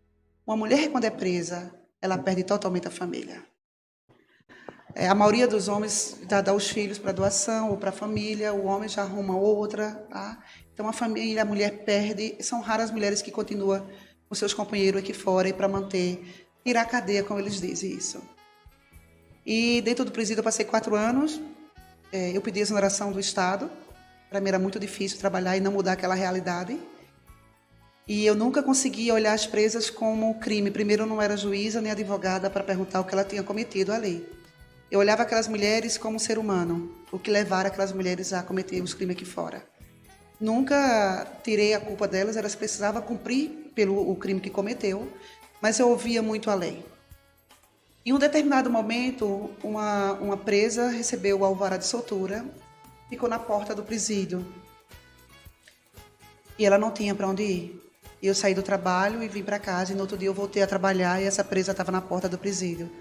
Uma mulher, quando é presa, ela perde totalmente a família. A maioria dos homens dá os filhos para doação ou para a família, o homem já arruma outra. Tá? Então, a família, a mulher perde. São raras as mulheres que continuam com seus companheiros aqui fora e para manter, tirar a cadeia, como eles dizem isso. E dentro do presídio eu passei 4 anos. Eu pedi exoneração do Estado. Para mim era muito difícil trabalhar e não mudar aquela realidade. E eu nunca conseguia olhar as presas como crime. Primeiro, eu não era juíza nem advogada para perguntar o que ela tinha cometido ali. Eu olhava aquelas mulheres como ser humano, o que levaram aquelas mulheres a cometer os crimes aqui fora. Nunca tirei a culpa delas, elas precisavam cumprir pelo o crime que cometeu, mas eu ouvia muito além. Em um determinado momento, uma presa recebeu o alvará de soltura, ficou na porta do presídio. E ela não tinha para onde ir. E eu saí do trabalho e vim para casa, e no outro dia eu voltei a trabalhar e essa presa estava na porta do presídio.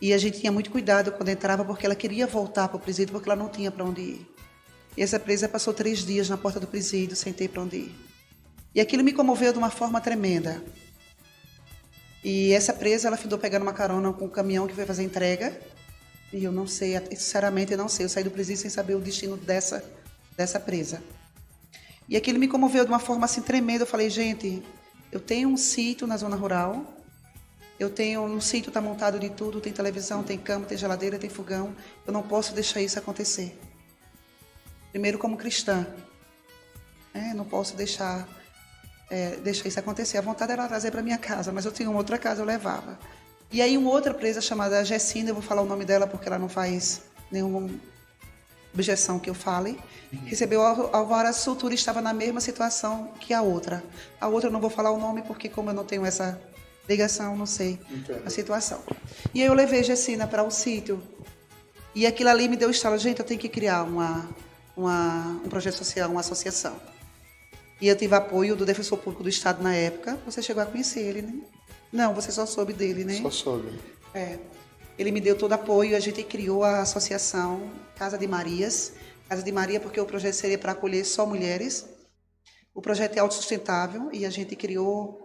E a gente tinha muito cuidado quando entrava, porque ela queria voltar para o presídio, porque ela não tinha para onde ir. E essa presa passou 3 dias na porta do presídio, sem ter para onde ir. E aquilo me comoveu de uma forma tremenda. E essa presa, ela ficou pegando uma carona com um caminhão que foi fazer entrega. E eu não sei, sinceramente eu não sei. Eu saí do presídio sem saber o destino dessa presa. E aquilo me comoveu de uma forma assim tremenda. Eu falei, gente, eu tenho um sítio na zona rural. Eu tenho um sítio, está montado de tudo. Tem televisão, tem cama, tem geladeira, tem fogão. Eu não posso deixar isso acontecer. Primeiro como cristã. Não posso deixar isso acontecer. A vontade era trazer para minha casa, mas eu tinha uma outra casa, eu levava. E aí uma outra presa chamada Gessina, eu vou falar o nome dela porque ela não faz nenhuma objeção que eu fale, recebeu a alvará de soltura e estava na mesma situação que a outra. A outra eu não vou falar o nome porque como eu não tenho essa ligação, não sei a situação. E aí eu levei Gessina para o sítio. E aquilo ali me deu estalo, gente, eu tenho que criar um projeto social, uma associação. E eu tive apoio do defensor público do Estado na época. Você chegou a conhecer ele, né? Não, você só soube dele, né? Só soube. Ele me deu todo apoio, a gente criou a associação Casa de Marias. Casa de Maria porque o projeto seria para acolher só mulheres. O projeto é autossustentável e a gente criou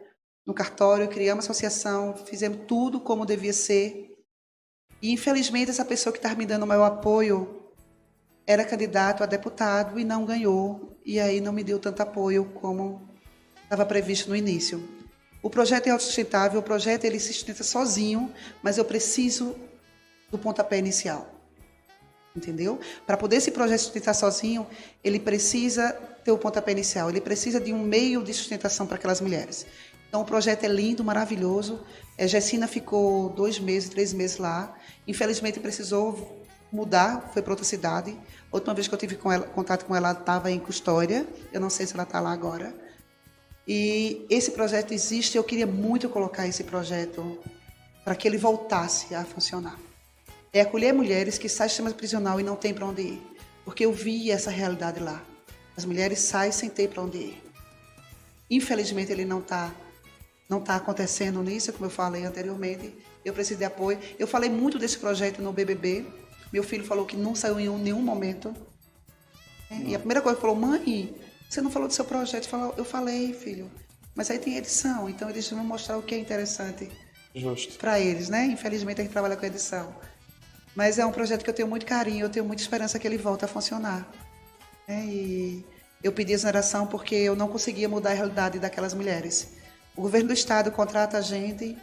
no cartório, criamos a associação, fizemos tudo como devia ser. E infelizmente essa pessoa que estava me dando o maior apoio era candidato a deputado e não ganhou. E aí não me deu tanto apoio como estava previsto no início. O projeto é autossustentável, o projeto ele se sustenta sozinho, mas eu preciso do pontapé inicial. Entendeu? Para poder esse projeto sustentar sozinho, ele precisa ter o pontapé inicial, ele precisa de um meio de sustentação para aquelas mulheres. Então o projeto é lindo, maravilhoso. Gessina ficou 2 meses, 3 meses lá. Infelizmente precisou mudar, foi para outra cidade. A última vez que eu tive contato com ela, estava em Custódia. Eu não sei se ela está lá agora. E esse projeto existe, eu queria muito colocar esse projeto para que ele voltasse a funcionar. É acolher mulheres que saem do sistema prisional e não têm para onde ir. Porque eu vi essa realidade lá. As mulheres saem sem ter para onde ir. Infelizmente, ele não está acontecendo nisso, como eu falei anteriormente. Eu preciso de apoio. Eu falei muito desse projeto no BBB. Meu filho falou que não saiu em nenhum momento. E a primeira coisa que falou, mãe, você não falou do seu projeto? Eu falei, filho, mas aí tem edição, então eles vão mostrar o que é interessante para eles, né? Infelizmente a gente trabalha com edição. Mas é um projeto que eu tenho muito carinho, eu tenho muita esperança que ele volte a funcionar. E eu pedi exoneração porque eu não conseguia mudar a realidade daquelas mulheres. O governo do estado contrata a gente,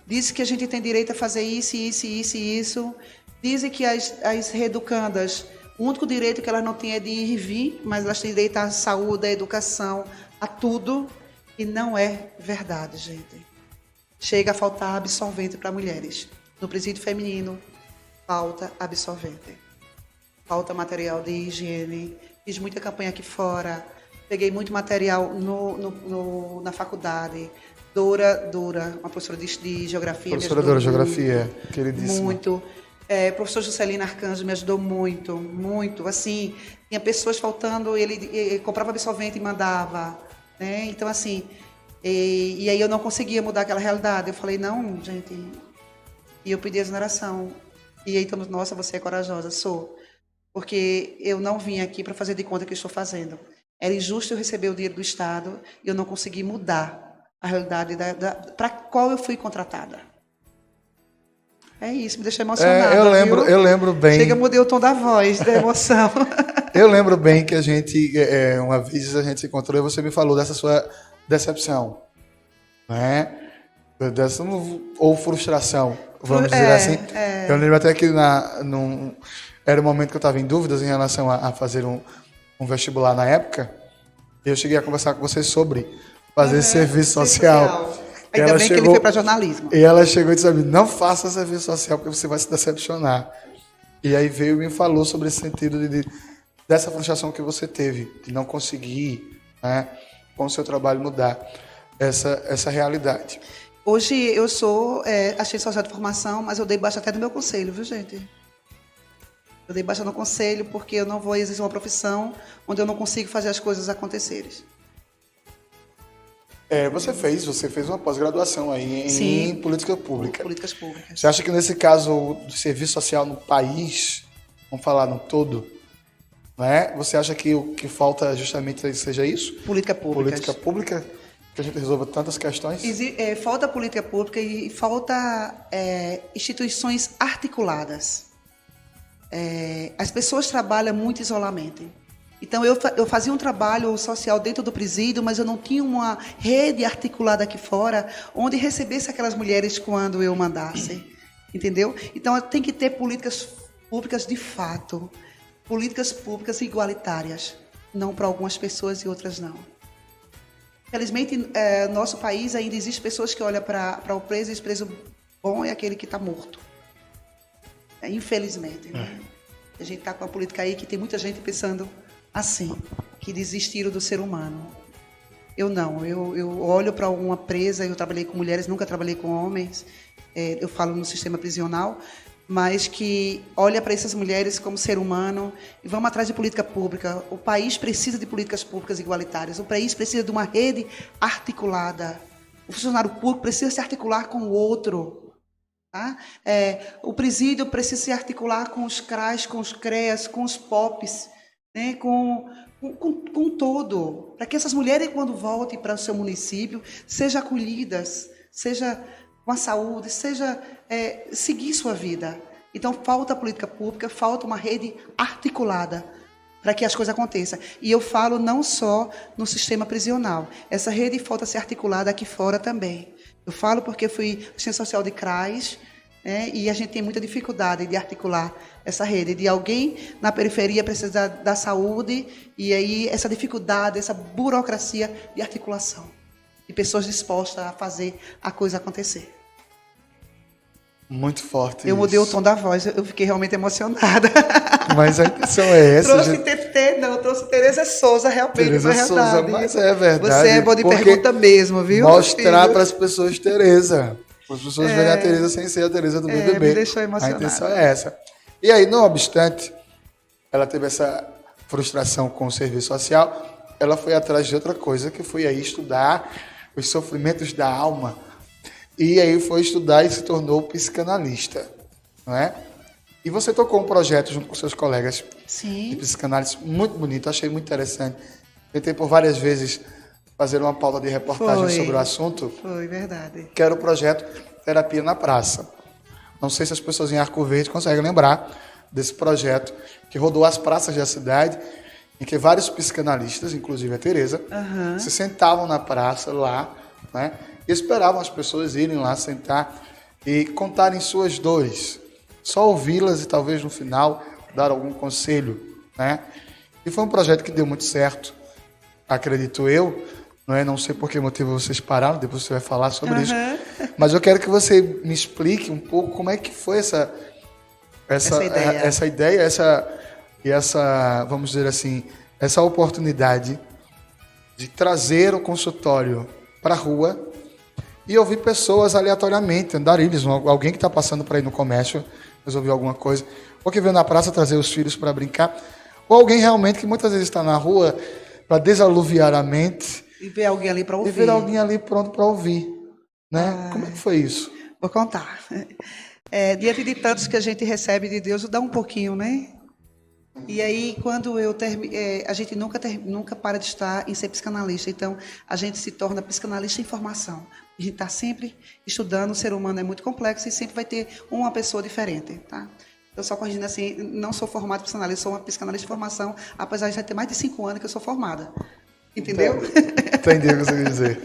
diz que a gente tem direito a fazer isso, isso, isso e isso. Dizem que as reeducandas, o único direito que elas não têm é de ir e vir, mas elas têm direito à saúde, à educação, a tudo. E não é verdade, gente. Chega a faltar absorvente para mulheres. No presídio feminino, falta absorvente. Falta material de higiene. Fiz muita campanha aqui fora. Peguei muito material na faculdade. Dora, uma professora de geografia. Professora Dora, geografia, queridíssima. Muito. Professor Juscelino Arcanjo me ajudou muito, muito. Assim, tinha pessoas faltando, ele comprava absorvente e mandava. Né? Então, assim, e aí eu não conseguia mudar aquela realidade. Eu falei, não, gente. E eu pedi exoneração. E aí, então, nossa, você é corajosa. Sou. Porque eu não vim aqui para fazer de conta que eu estou fazendo. Era injusto eu receber o dinheiro do Estado e eu não consegui mudar a realidade para a qual eu fui contratada. É isso, me deixou emocionada. Eu lembro bem. Chega, mudei o tom da voz, da emoção. Eu lembro bem que a gente, uma vez a gente se encontrou e você me falou dessa sua decepção, né? Ou frustração, vamos dizer assim. Eu lembro até que era um momento que eu estava em dúvidas em relação a fazer um vestibular na época. E eu cheguei a conversar com você sobre fazer serviço social. Ainda bem que ele foi para jornalismo. E ela chegou e disse: não faça serviço social porque você vai se decepcionar. E aí veio e me falou sobre esse sentido dessa frustração que você teve, de não conseguir, né, com o seu trabalho mudar. essa realidade. Hoje eu sou assistente social de formação, mas eu dei baixa até do meu conselho, viu, gente? Eu dei baixa no conselho porque eu não vou exercer uma profissão onde eu não consigo fazer as coisas acontecerem. Você fez uma pós-graduação aí em política pública. Políticas públicas. Você acha que nesse caso do serviço social no país, vamos falar no todo, né? Você acha que o que falta justamente seja isso? Política pública. Política pública, que a gente resolva tantas questões? Falta política pública e falta instituições articuladas. As pessoas trabalham muito isoladamente. Então, eu fazia um trabalho social dentro do presídio, mas eu não tinha uma rede articulada aqui fora onde recebesse aquelas mulheres quando eu mandasse. Entendeu? Então, tem que ter políticas públicas de fato. Políticas públicas igualitárias. Não para algumas pessoas e outras não. Infelizmente, no nosso país ainda existem pessoas que olham para o preso e o preso bom é aquele que está morto. Infelizmente. Né? A gente está com uma política aí que tem muita gente pensando assim, que desistiram do ser humano. Eu não, eu olho para uma presa, eu trabalhei com mulheres, nunca trabalhei com homens, eu falo no sistema prisional, mas que olha para essas mulheres como ser humano e vamos atrás de política pública. O país precisa de políticas públicas igualitárias, o país precisa de uma rede articulada. O funcionário público precisa se articular com o outro. Tá? O presídio precisa se articular com os CRAs, com os CREAs, com os POPs, né? com todo, para que essas mulheres, quando voltem para o seu município, sejam acolhidas, seja com a saúde, seja seguir sua vida. Então, falta política pública, falta uma rede articulada para que as coisas aconteçam. E eu falo não só no sistema prisional, essa rede falta ser articulada aqui fora também. Eu falo porque eu fui assistente social de CRAs, né, e a gente tem muita dificuldade de articular essa rede. De alguém na periferia precisar da saúde, e aí essa dificuldade, essa burocracia de articulação. De pessoas dispostas a fazer a coisa acontecer. Muito forte. Eu mudei o tom da voz, eu fiquei realmente emocionada. Mas a intenção é essa. Trouxe Tereza Souza, realmente. Tereza Souza, mas é verdade. Você é boa de pergunta mesmo, viu? Mostrar para as pessoas Tereza. Para as pessoas verem a Tereza sem ser a Tereza do BBB. Me deixou emocionada. A intenção é essa. E aí, não obstante, ela teve essa frustração com o serviço social, ela foi atrás de outra coisa, que foi aí estudar os sofrimentos da alma. E aí foi estudar e se tornou psicanalista, não é? E você tocou um projeto junto com seus colegas de psicanálise muito bonito, achei muito interessante. Tentei por várias vezes fazer uma pauta de reportagem sobre o assunto. Foi, verdade. Que era o projeto Terapia na Praça. Não sei se as pessoas em Arco Verde conseguem lembrar desse projeto que rodou as praças da cidade, em que vários psicanalistas, inclusive a Tereza, se sentavam na praça lá, né? E esperavam as pessoas irem lá sentar e contarem suas dores. Só ouvi-las e talvez no final dar algum conselho, né? E foi um projeto que deu muito certo, acredito eu, não é? Não sei por que motivo vocês pararam, depois você vai falar sobre isso. Mas eu quero que você me explique um pouco como é que foi essa ideia, essa, vamos dizer assim, essa oportunidade de trazer o consultório para a rua e ouvir pessoas aleatoriamente, andarilhos, alguém que está passando por aí no comércio, resolveu alguma coisa, ou que veio na praça trazer os filhos para brincar, ou alguém realmente que muitas vezes está na rua para desaluviar a mente e ver alguém ali para ouvir. E ver alguém ali pronto para ouvir, né? Como é que foi isso? Vou contar. Diante de tantos que a gente recebe de Deus, dá um pouquinho, né? E aí, quando a gente nunca para de estar em ser psicanalista. Então, a gente se torna psicanalista em formação. A gente está sempre estudando, o ser humano é muito complexo e sempre vai ter uma pessoa diferente, tá? Eu só corrigindo assim, não sou formada em psicanalista, sou uma psicanalista de formação, apesar de já ter mais de 5 anos que eu sou formada. Entendeu? Entendi o que você quer dizer.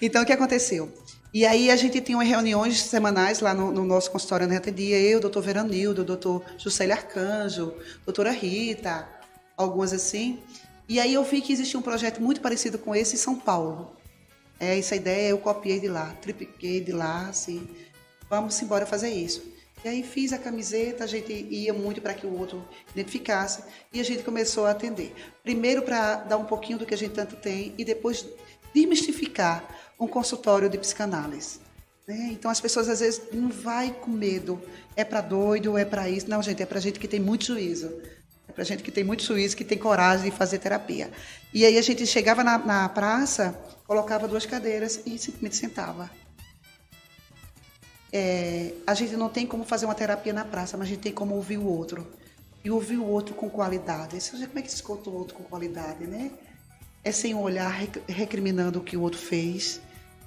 Então, o que aconteceu? E aí a gente tinha umas reuniões semanais lá no nosso consultório, onde atendia eu, o doutor Veranildo, o doutor Juscelio Arcanjo, doutora Rita, algumas assim. E aí eu vi que existia um projeto muito parecido com esse em São Paulo. Essa ideia eu copiei de lá, tripliquei de lá, assim, vamos embora fazer isso. E aí fiz a camiseta, a gente ia muito para que o outro identificasse e a gente começou a atender. Primeiro para dar um pouquinho do que a gente tanto tem e depois desmistificar um consultório de psicanálise. Né? Então, as pessoas, às vezes, não vai com medo. É para doido, é para isso. Não, gente, é para gente que tem muito juízo. É para gente que tem muito juízo, que tem coragem de fazer terapia. E aí a gente chegava na praça, colocava 2 cadeiras e simplesmente sentava. A gente não tem como fazer uma terapia na praça, mas a gente tem como ouvir o outro. E ouvir o outro com qualidade. Você como é que se escuta o outro com qualidade, né? É sem olhar recriminando o que o outro fez.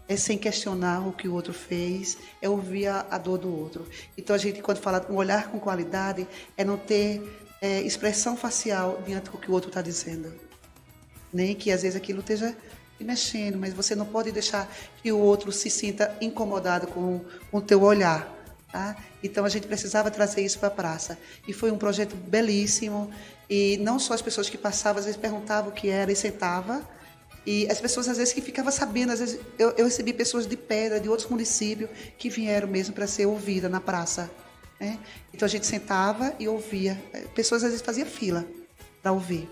É sem questionar o que o outro fez. É ouvir a dor do outro. Então, a gente, quando fala um olhar com qualidade, é não ter expressão facial diante do que o outro está dizendo. Nem que, às vezes, aquilo esteja mexendo, mas você não pode deixar que o outro se sinta incomodado com o teu olhar. Tá? Então, a gente precisava trazer isso para a praça. E foi um projeto belíssimo. E não só as pessoas que passavam, às vezes perguntavam o que era e sentavam. E as pessoas, às vezes, que ficavam sabendo. Às vezes, eu recebi pessoas de Pedra, de outros municípios, que vieram mesmo para ser ouvidas na praça. Né? Então, a gente sentava e ouvia. Pessoas, às vezes, faziam fila para ouvir.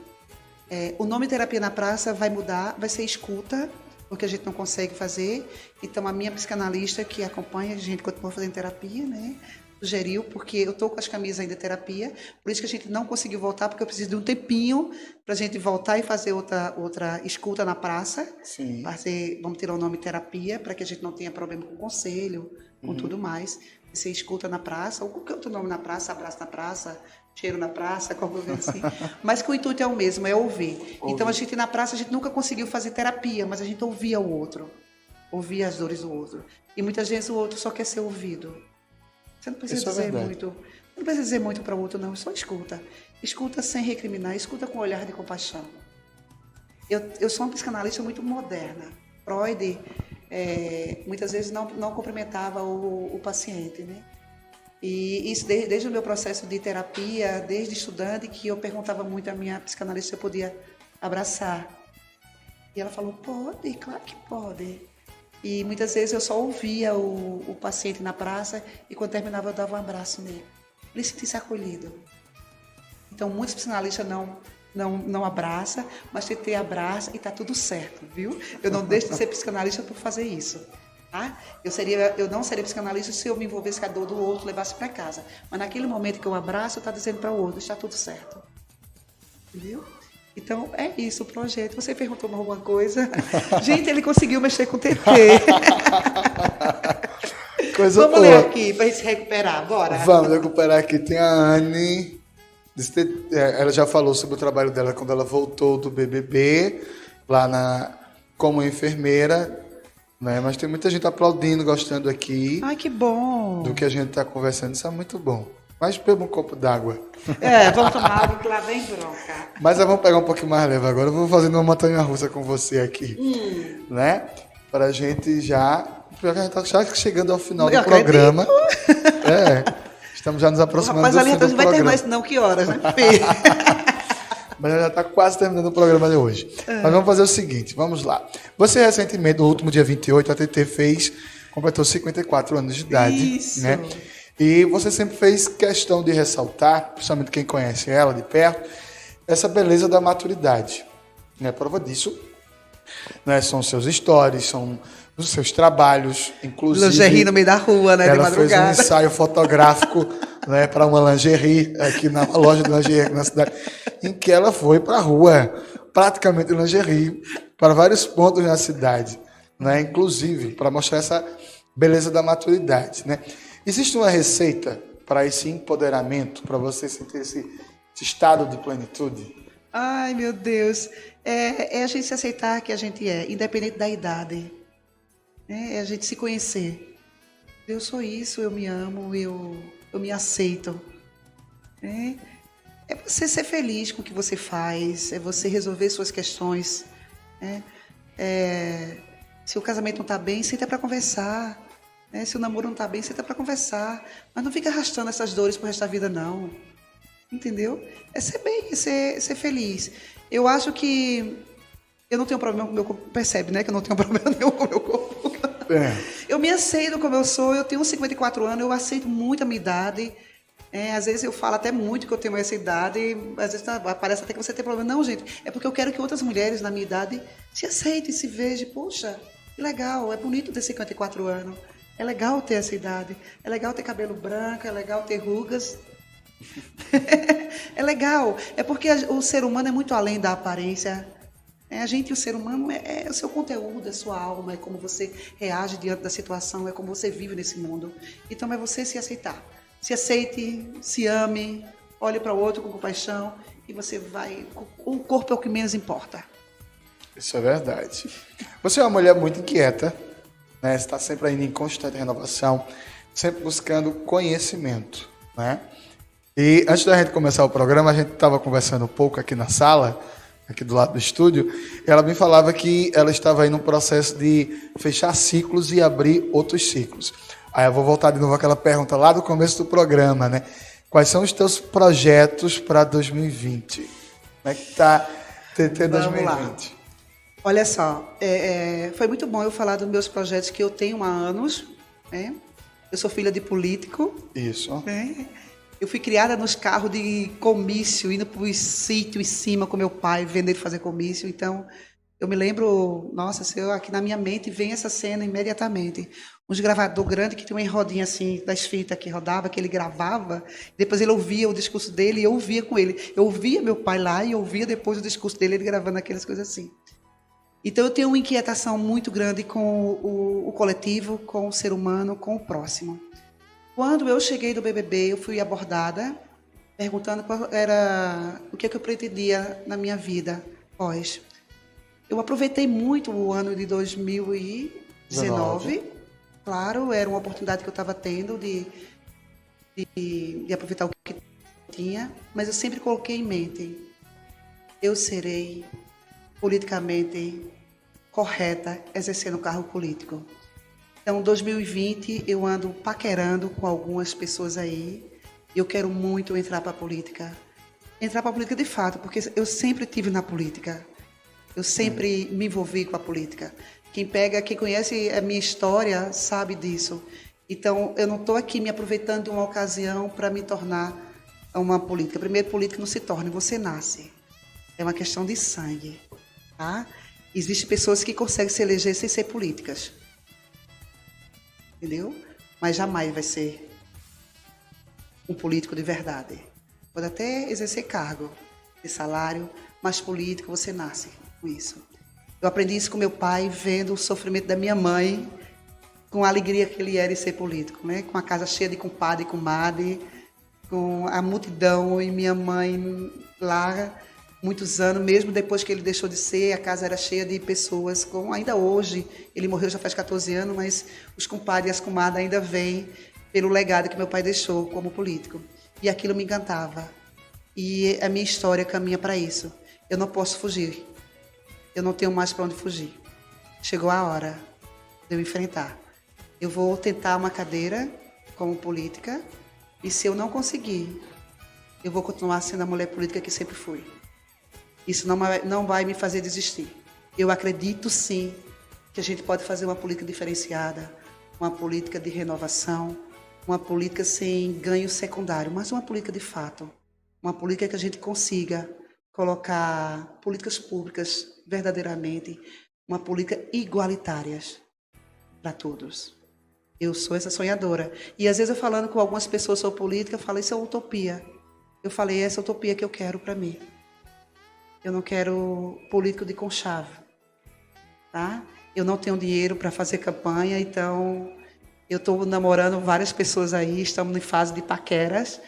O nome Terapia na Praça vai mudar, vai ser escuta, porque a gente não consegue fazer. Então, a minha psicanalista que acompanha, a gente continua fazendo terapia, né? Sugeriu, porque eu estou com as camisas ainda de terapia, por isso que a gente não conseguiu voltar, porque eu preciso de um tempinho para a gente voltar e fazer outra escuta na praça. Sim. Vamos tirar o nome terapia, para que a gente não tenha problema com o conselho, com tudo mais. Você escuta na praça, ou qualquer outro nome na praça, abraço na praça, cheiro na praça, qualquer coisa assim. Mas que o intuito é o mesmo, é ouvir. Então, a gente na praça, a gente nunca conseguiu fazer terapia, mas a gente ouvia o outro. Ouvia as dores do outro. E muitas vezes o outro só quer ser ouvido. Você não precisa dizer muito. Não precisa dizer muito para o outro, não. Só escuta. Escuta sem recriminar, escuta com um olhar de compaixão. Eu sou uma psicanalista muito moderna. Freud, muitas vezes, não cumprimentava o paciente, né? E isso desde o meu processo de terapia, desde estudante, que eu perguntava muito à minha psicanalista se eu podia abraçar. E ela falou, pode, claro que pode. E muitas vezes eu só ouvia o paciente na praça e quando terminava eu dava um abraço nele. Ele se sentisse acolhido. Então, muitos psicanalistas não abraçam, mas TT abraça e está tudo certo, viu? Eu não deixo de ser psicanalista por fazer isso. Tá? Eu não seria psicanalista se eu me envolvesse com a dor do outro e levasse para casa. Mas naquele momento que eu abraço, eu estou dizendo para o outro, está tudo certo. Entendeu? Então, é isso o projeto. Você perguntou alguma coisa? Gente, ele conseguiu mexer com o TT. Coisa Vamos ler aqui para a gente se recuperar. Bora. Vamos recuperar aqui. Tem a Anne. Ela já falou sobre o trabalho dela quando ela voltou do BBB, lá como enfermeira. Né? Mas tem muita gente aplaudindo, gostando aqui. Ai, que bom. Do que a gente está conversando. Isso é muito bom. Mas beba um copo d'água. Vamos tomar água que lá vem bronca. Mas vamos pegar um pouquinho mais leve agora. Eu vou fazendo uma montanha-russa com você aqui. Né? Para a gente já... Porque a gente está já chegando ao final do programa. Estamos já nos aproximando do fim do programa. Mas ali vai terminar isso não, que horas, né? Mas já está quase terminando o programa de hoje. Mas vamos fazer o seguinte, vamos lá. Você recentemente, no último dia 28, a TT completou 54 anos de idade. Isso. Né? E você sempre fez questão de ressaltar, principalmente quem conhece ela de perto, essa beleza da maturidade. Né? Prova disso, né? São seus stories, são os seus trabalhos, inclusive... Lingerie no meio da rua, né? Ela de madrugada. fez um ensaio fotográfico né, para uma lingerie, aqui na loja de lingerie na cidade, em que ela foi para a rua, praticamente lingerie, para vários pontos na cidade, né? Inclusive para mostrar essa beleza da maturidade. Né? Existe uma receita para esse empoderamento, para você sentir esse estado de plenitude? Ai, meu Deus. É a gente se aceitar que a gente é, independente da idade. É a gente se conhecer. Eu sou isso, eu me amo, eu me aceito. É você ser feliz com o que você faz, é você resolver suas questões. Se o casamento não está bem, senta para conversar. Se o namoro não está bem, senta para conversar. Mas não fica arrastando essas dores pro resto da vida, não. Entendeu? É ser bem, é ser feliz. Eu acho que eu não tenho problema com o meu corpo. Percebe, né? Que eu não tenho problema nenhum com o meu corpo. Eu me aceito como eu sou. Eu tenho 54 anos, eu aceito muito a minha idade. Às vezes eu falo até muito que eu tenho essa idade, e às vezes parece até que você tem problema. Não, gente, é porque eu quero que outras mulheres na minha idade se aceitem, se vejam. Poxa, que legal, é bonito ter 54 anos, é legal ter essa idade, é legal ter cabelo branco, é legal ter rugas. É legal, é porque o ser humano é muito além da aparência. O ser humano é o seu conteúdo, é a sua alma, é como você reage diante da situação, é como você vive nesse mundo. Então é você se aceitar. Se aceite, se ame, olhe para o outro com compaixão e você vai... O corpo é o que menos importa. Isso é verdade. Você é uma mulher muito inquieta, né? Você está sempre indo em constante renovação, sempre buscando conhecimento, né? E antes da gente começar o programa, a gente estava conversando um pouco aqui na sala, aqui do lado do estúdio, e ela me falava que ela estava aí num processo de fechar ciclos e abrir outros ciclos. Aí eu vou voltar de novo àquela pergunta lá do começo do programa, né? Quais são os teus projetos para 2020? Como é que está TT 2020? Olha só, foi muito bom eu falar dos meus projetos que eu tenho há anos, né? Eu sou filha de político. Isso. Né? Eu fui criada nos carros de comício, indo para o sítio em cima com meu pai, vendo ele fazer comício. Então, eu me lembro, nossa, aqui na minha mente vem essa cena imediatamente. Uns gravador grande que tinha uma rodinha assim, das fitas que rodava, que ele gravava. Depois ele ouvia o discurso dele e eu ouvia com ele. Eu ouvia meu pai lá e eu ouvia depois o discurso dele, ele gravando aquelas coisas assim. Então, eu tenho uma inquietação muito grande com o coletivo, com o ser humano, com o próximo. Quando eu cheguei do BBB, eu fui abordada, perguntando qual era o que eu pretendia na minha vida pós. Eu aproveitei muito o ano de 2019. Claro, era uma oportunidade que eu estava tendo de aproveitar o que tinha, mas eu sempre coloquei em mente, eu serei politicamente correta exercendo o cargo político. Então, 2020, eu ando paquerando com algumas pessoas aí. Eu quero muito entrar para a política. Entrar para a política de fato, porque eu sempre tive na política. Eu sempre me envolvi com a política. Quem conhece a minha história sabe disso. Então, eu não estou aqui me aproveitando de uma ocasião para me tornar uma política. Primeiro, política não se torna, você nasce. É uma questão de sangue. Tá? Existem pessoas que conseguem se eleger sem ser políticas. Entendeu? Mas jamais vai ser um político de verdade. Pode até exercer cargo, ter salário, mas político você nasce com isso. Eu aprendi isso com meu pai, vendo o sofrimento da minha mãe, com a alegria que ele era em ser político, né? Com a casa cheia de compadre e comadre, com a multidão e minha mãe lá, muitos anos, mesmo depois que ele deixou de ser, a casa era cheia de pessoas, como ainda hoje, ele morreu já faz 14 anos, mas os compadres e as comadres ainda vêm pelo legado que meu pai deixou como político. E aquilo me encantava. E a minha história caminha para isso. Eu não posso fugir. Eu não tenho mais para onde fugir. Chegou a hora de eu enfrentar. Eu vou tentar uma cadeira como política e se eu não conseguir, eu vou continuar sendo a mulher política que sempre fui. Isso não vai me fazer desistir. Eu acredito, sim, que a gente pode fazer uma política diferenciada, uma política de renovação, uma política sem ganho secundário, mas uma política de fato. Uma política que a gente consiga colocar políticas públicas verdadeiramente, uma política igualitárias para todos. Eu sou essa sonhadora. E às vezes eu falando com algumas pessoas sobre política, eu falo, isso é utopia. Eu falei, essa é a utopia que eu quero para mim. Eu não quero político de conchave, tá? Eu não tenho dinheiro para fazer campanha, então eu estou namorando várias pessoas aí, estamos em fase de paqueras,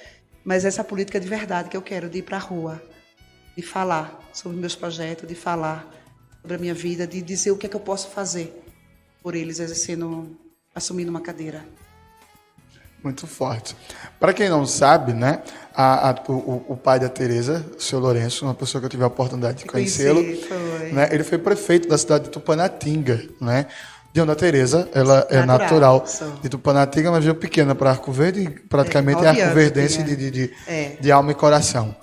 mas essa política de verdade que eu quero, de ir para a rua, de falar sobre meus projetos, de falar sobre a minha vida, de dizer o que é que eu posso fazer por eles assumindo uma cadeira. Muito forte. Para quem não sabe, né, o pai da Tereza, o seu Lourenço, uma pessoa que eu tive a oportunidade de conhecê-lo, né, ele foi prefeito da cidade de Tupanatinga, né, de onde a Tereza, ela é natural de Tupanatinga, mas veio pequena para Arco Verde, e praticamente é arco-verdense de alma e coração,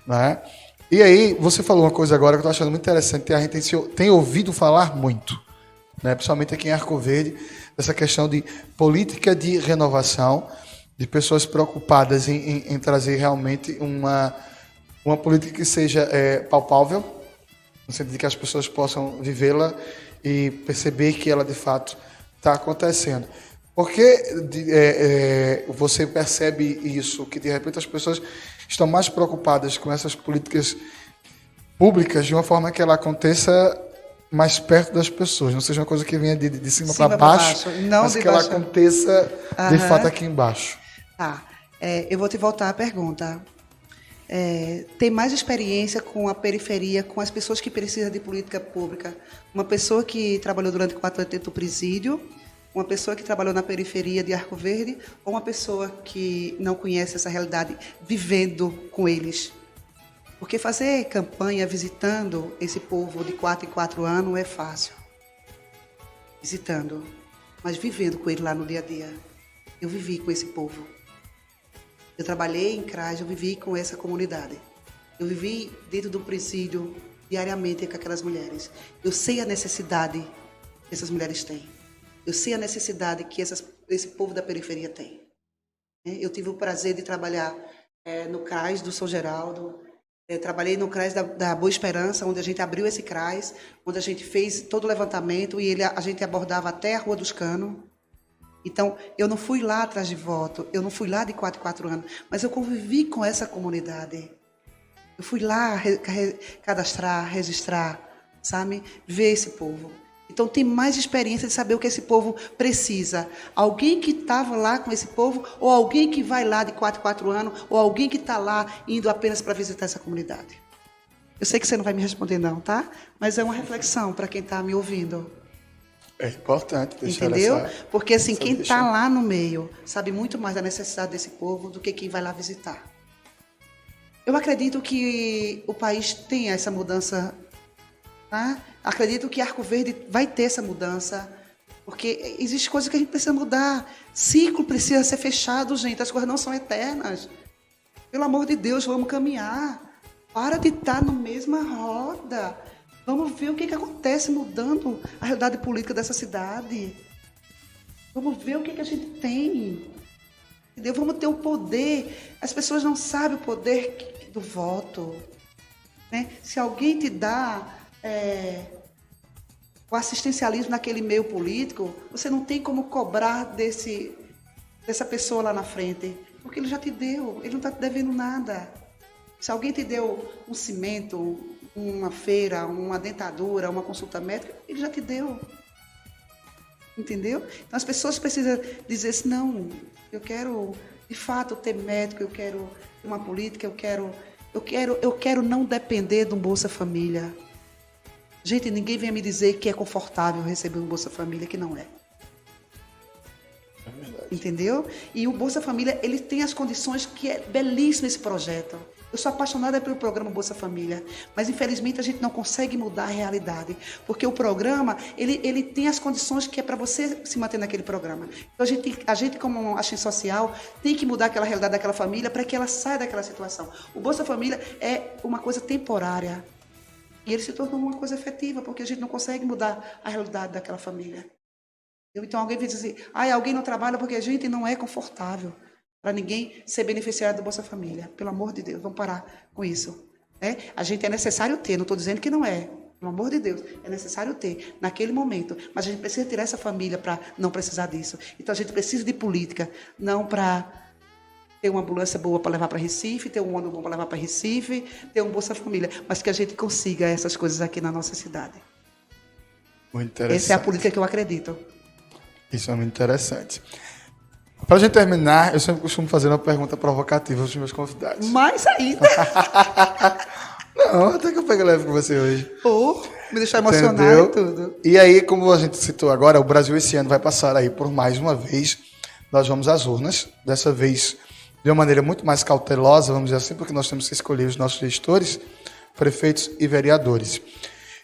né? E aí, você falou uma coisa agora que eu estou achando muito interessante, que a gente tem ouvido falar muito, né, principalmente aqui em Arco Verde, dessa questão de política de renovação de pessoas preocupadas em trazer realmente uma política que seja palpável, no sentido de que as pessoas possam vivê-la e perceber que ela de fato está acontecendo. Porque você percebe isso, que de repente as pessoas estão mais preocupadas com essas políticas públicas de uma forma que ela aconteça mais perto das pessoas, não seja uma coisa que venha de cima para baixo, não mas de que baixo. ela aconteça de fato aqui embaixo. Tá. Eu vou te voltar à pergunta. Tem mais experiência com a periferia, com as pessoas que precisam de política pública? Uma pessoa que trabalhou durante 4 anos no presídio, uma pessoa que trabalhou na periferia de Arco Verde, ou uma pessoa que não conhece essa realidade, vivendo com eles? Porque fazer campanha visitando esse povo de 4 em 4 anos é fácil. Visitando, mas vivendo com ele lá no dia a dia. Eu vivi com esse povo. Eu trabalhei em CRAS, eu vivi com essa comunidade. Eu vivi dentro do presídio diariamente com aquelas mulheres. Eu sei a necessidade que essas mulheres têm. Eu sei a necessidade que esse povo da periferia tem. Eu tive o prazer de trabalhar no CRAS do São Geraldo. Trabalhei no CRAS da Boa Esperança, onde a gente abriu esse CRAS, onde a gente fez todo o levantamento e a gente abordava até a Rua dos Canos. Então, eu não fui lá atrás de voto, eu não fui lá de 4 em 4 anos, mas eu convivi com essa comunidade. Eu fui lá cadastrar, registrar, sabe? Ver esse povo. Então, tem mais experiência de saber o que esse povo precisa. Alguém que estava lá com esse povo, ou alguém que vai lá de 4 em 4 anos, ou alguém que está lá indo apenas para visitar essa comunidade. Eu sei que você não vai me responder não, tá? Mas é uma reflexão para quem está me ouvindo. É importante deixar Entendeu? Porque assim, quem deixa. está lá no meio sabe muito mais da necessidade desse povo do que quem vai lá visitar. Eu acredito que o país tenha essa mudança, tá? Acredito que Arco Verde vai ter essa mudança, porque existe coisa que a gente precisa mudar. Ciclo precisa ser fechado, gente. As coisas não são eternas. Pelo amor de Deus, vamos caminhar. Para de estar na mesma roda. Vamos ver o que acontece mudando a realidade política dessa cidade. Vamos ver o que a gente tem. Entendeu? Vamos ter o poder. As pessoas não sabem o poder do voto. Né? Se alguém te dá o assistencialismo naquele meio político, você não tem como cobrar dessa pessoa lá na frente. Porque ele já te deu. Ele não está te devendo nada. Se alguém te deu um cimento, uma feira, uma dentadura, uma consulta médica, ele já te deu. Entendeu? Então as pessoas precisam dizer assim, não, eu quero de fato ter médico, eu quero uma política, eu quero não depender de um Bolsa Família. Gente, ninguém vem me dizer que é confortável receber um Bolsa Família, que não é. É verdade. Entendeu? E o Bolsa Família, ele tem as condições que é belíssimo esse projeto. Eu sou apaixonada pelo programa Bolsa Família, mas infelizmente a gente não consegue mudar a realidade, porque o programa, ele tem as condições que é para você se manter naquele programa. Então a gente como agente social tem que mudar aquela realidade daquela família para que ela saia daquela situação. O Bolsa Família é uma coisa temporária e ele se tornou uma coisa efetiva, porque a gente não consegue mudar a realidade daquela família. Então alguém vai dizer, alguém não trabalha porque a gente não é confortável. Para ninguém ser beneficiário do Bolsa Família. Pelo amor de Deus, vamos parar com isso. A gente é necessário ter, não estou dizendo que não é. Pelo amor de Deus, é necessário ter naquele momento. Mas a gente precisa tirar essa família para não precisar disso. Então a gente precisa de política, não para ter uma ambulância boa para levar para Recife, ter um ônibus bom para levar para Recife, ter um Bolsa Família, mas que a gente consiga essas coisas aqui na nossa cidade. Muito interessante. Essa é a política que eu acredito. Isso é muito interessante. Para a gente terminar, eu sempre costumo fazer uma pergunta provocativa aos meus convidados. Mais ainda? Não, até que eu peguei leve com você hoje. Me deixar emocionado e tudo. E aí, como a gente citou agora, o Brasil esse ano vai passar aí por mais uma vez. Nós vamos às urnas, dessa vez de uma maneira muito mais cautelosa, vamos dizer assim, porque nós temos que escolher os nossos gestores, prefeitos e vereadores.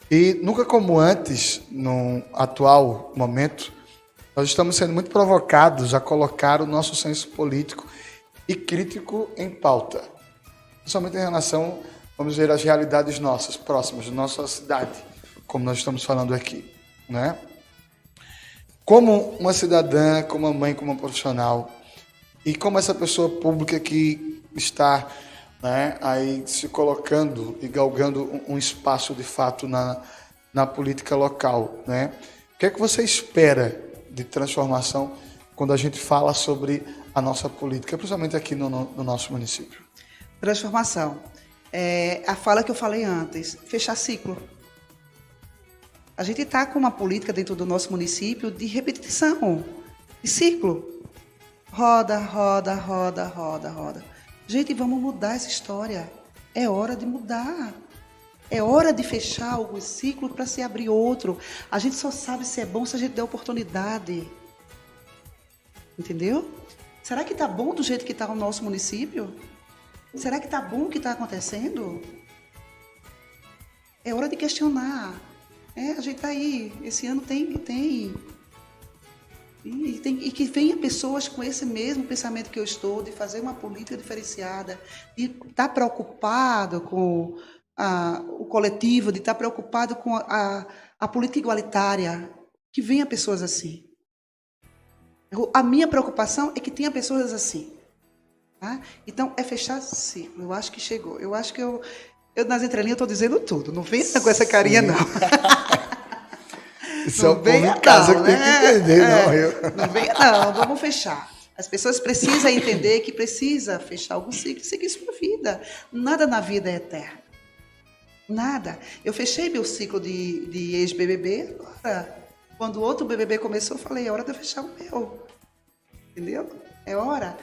E nunca como antes, no atual momento, nós estamos sendo muito provocados a colocar o nosso senso político e crítico em pauta. Principalmente em relação, vamos dizer, às realidades nossas, próximas, da nossa cidade, como nós estamos falando aqui, né? Como uma cidadã, como uma mãe, como uma profissional, E como essa pessoa pública que está, né, aí se colocando e galgando um espaço de fato na política local, né? O que é que você espera de transformação quando a gente fala sobre a nossa política, principalmente aqui no nosso município? Transformação. A fala que eu falei antes, fechar ciclo. A gente está com uma política dentro do nosso município de repetição, de ciclo. Roda, roda, roda, roda, roda. Gente, vamos mudar essa história. É hora de mudar. É hora de fechar alguns ciclos para se abrir outro. A gente só sabe se é bom se a gente der oportunidade. Entendeu? Será que está bom do jeito que está o nosso município? Será que está bom o que está acontecendo? É hora de questionar. A gente está aí. Esse ano tem. E que venha pessoas com esse mesmo pensamento que eu estou, de fazer uma política diferenciada, de estar preocupado com o coletivo, de estar preocupado com a política igualitária, que venha pessoas assim. A minha preocupação é que tenha pessoas assim. Tá? Então, é fechar ciclo. Eu acho que chegou. Eu acho que eu nas entrelinhas estou dizendo tudo. Não venha com essa carinha, não. Isso é o povo em casa que tem que entender, não venha, não. Vamos fechar. As pessoas precisam entender que precisa fechar algum ciclo e seguir sua vida. Nada na vida é eterno. Nada. Eu fechei meu ciclo de ex-BBB agora. Quando o outro BBB começou, eu falei, é hora de eu fechar o meu. Entendeu? É hora.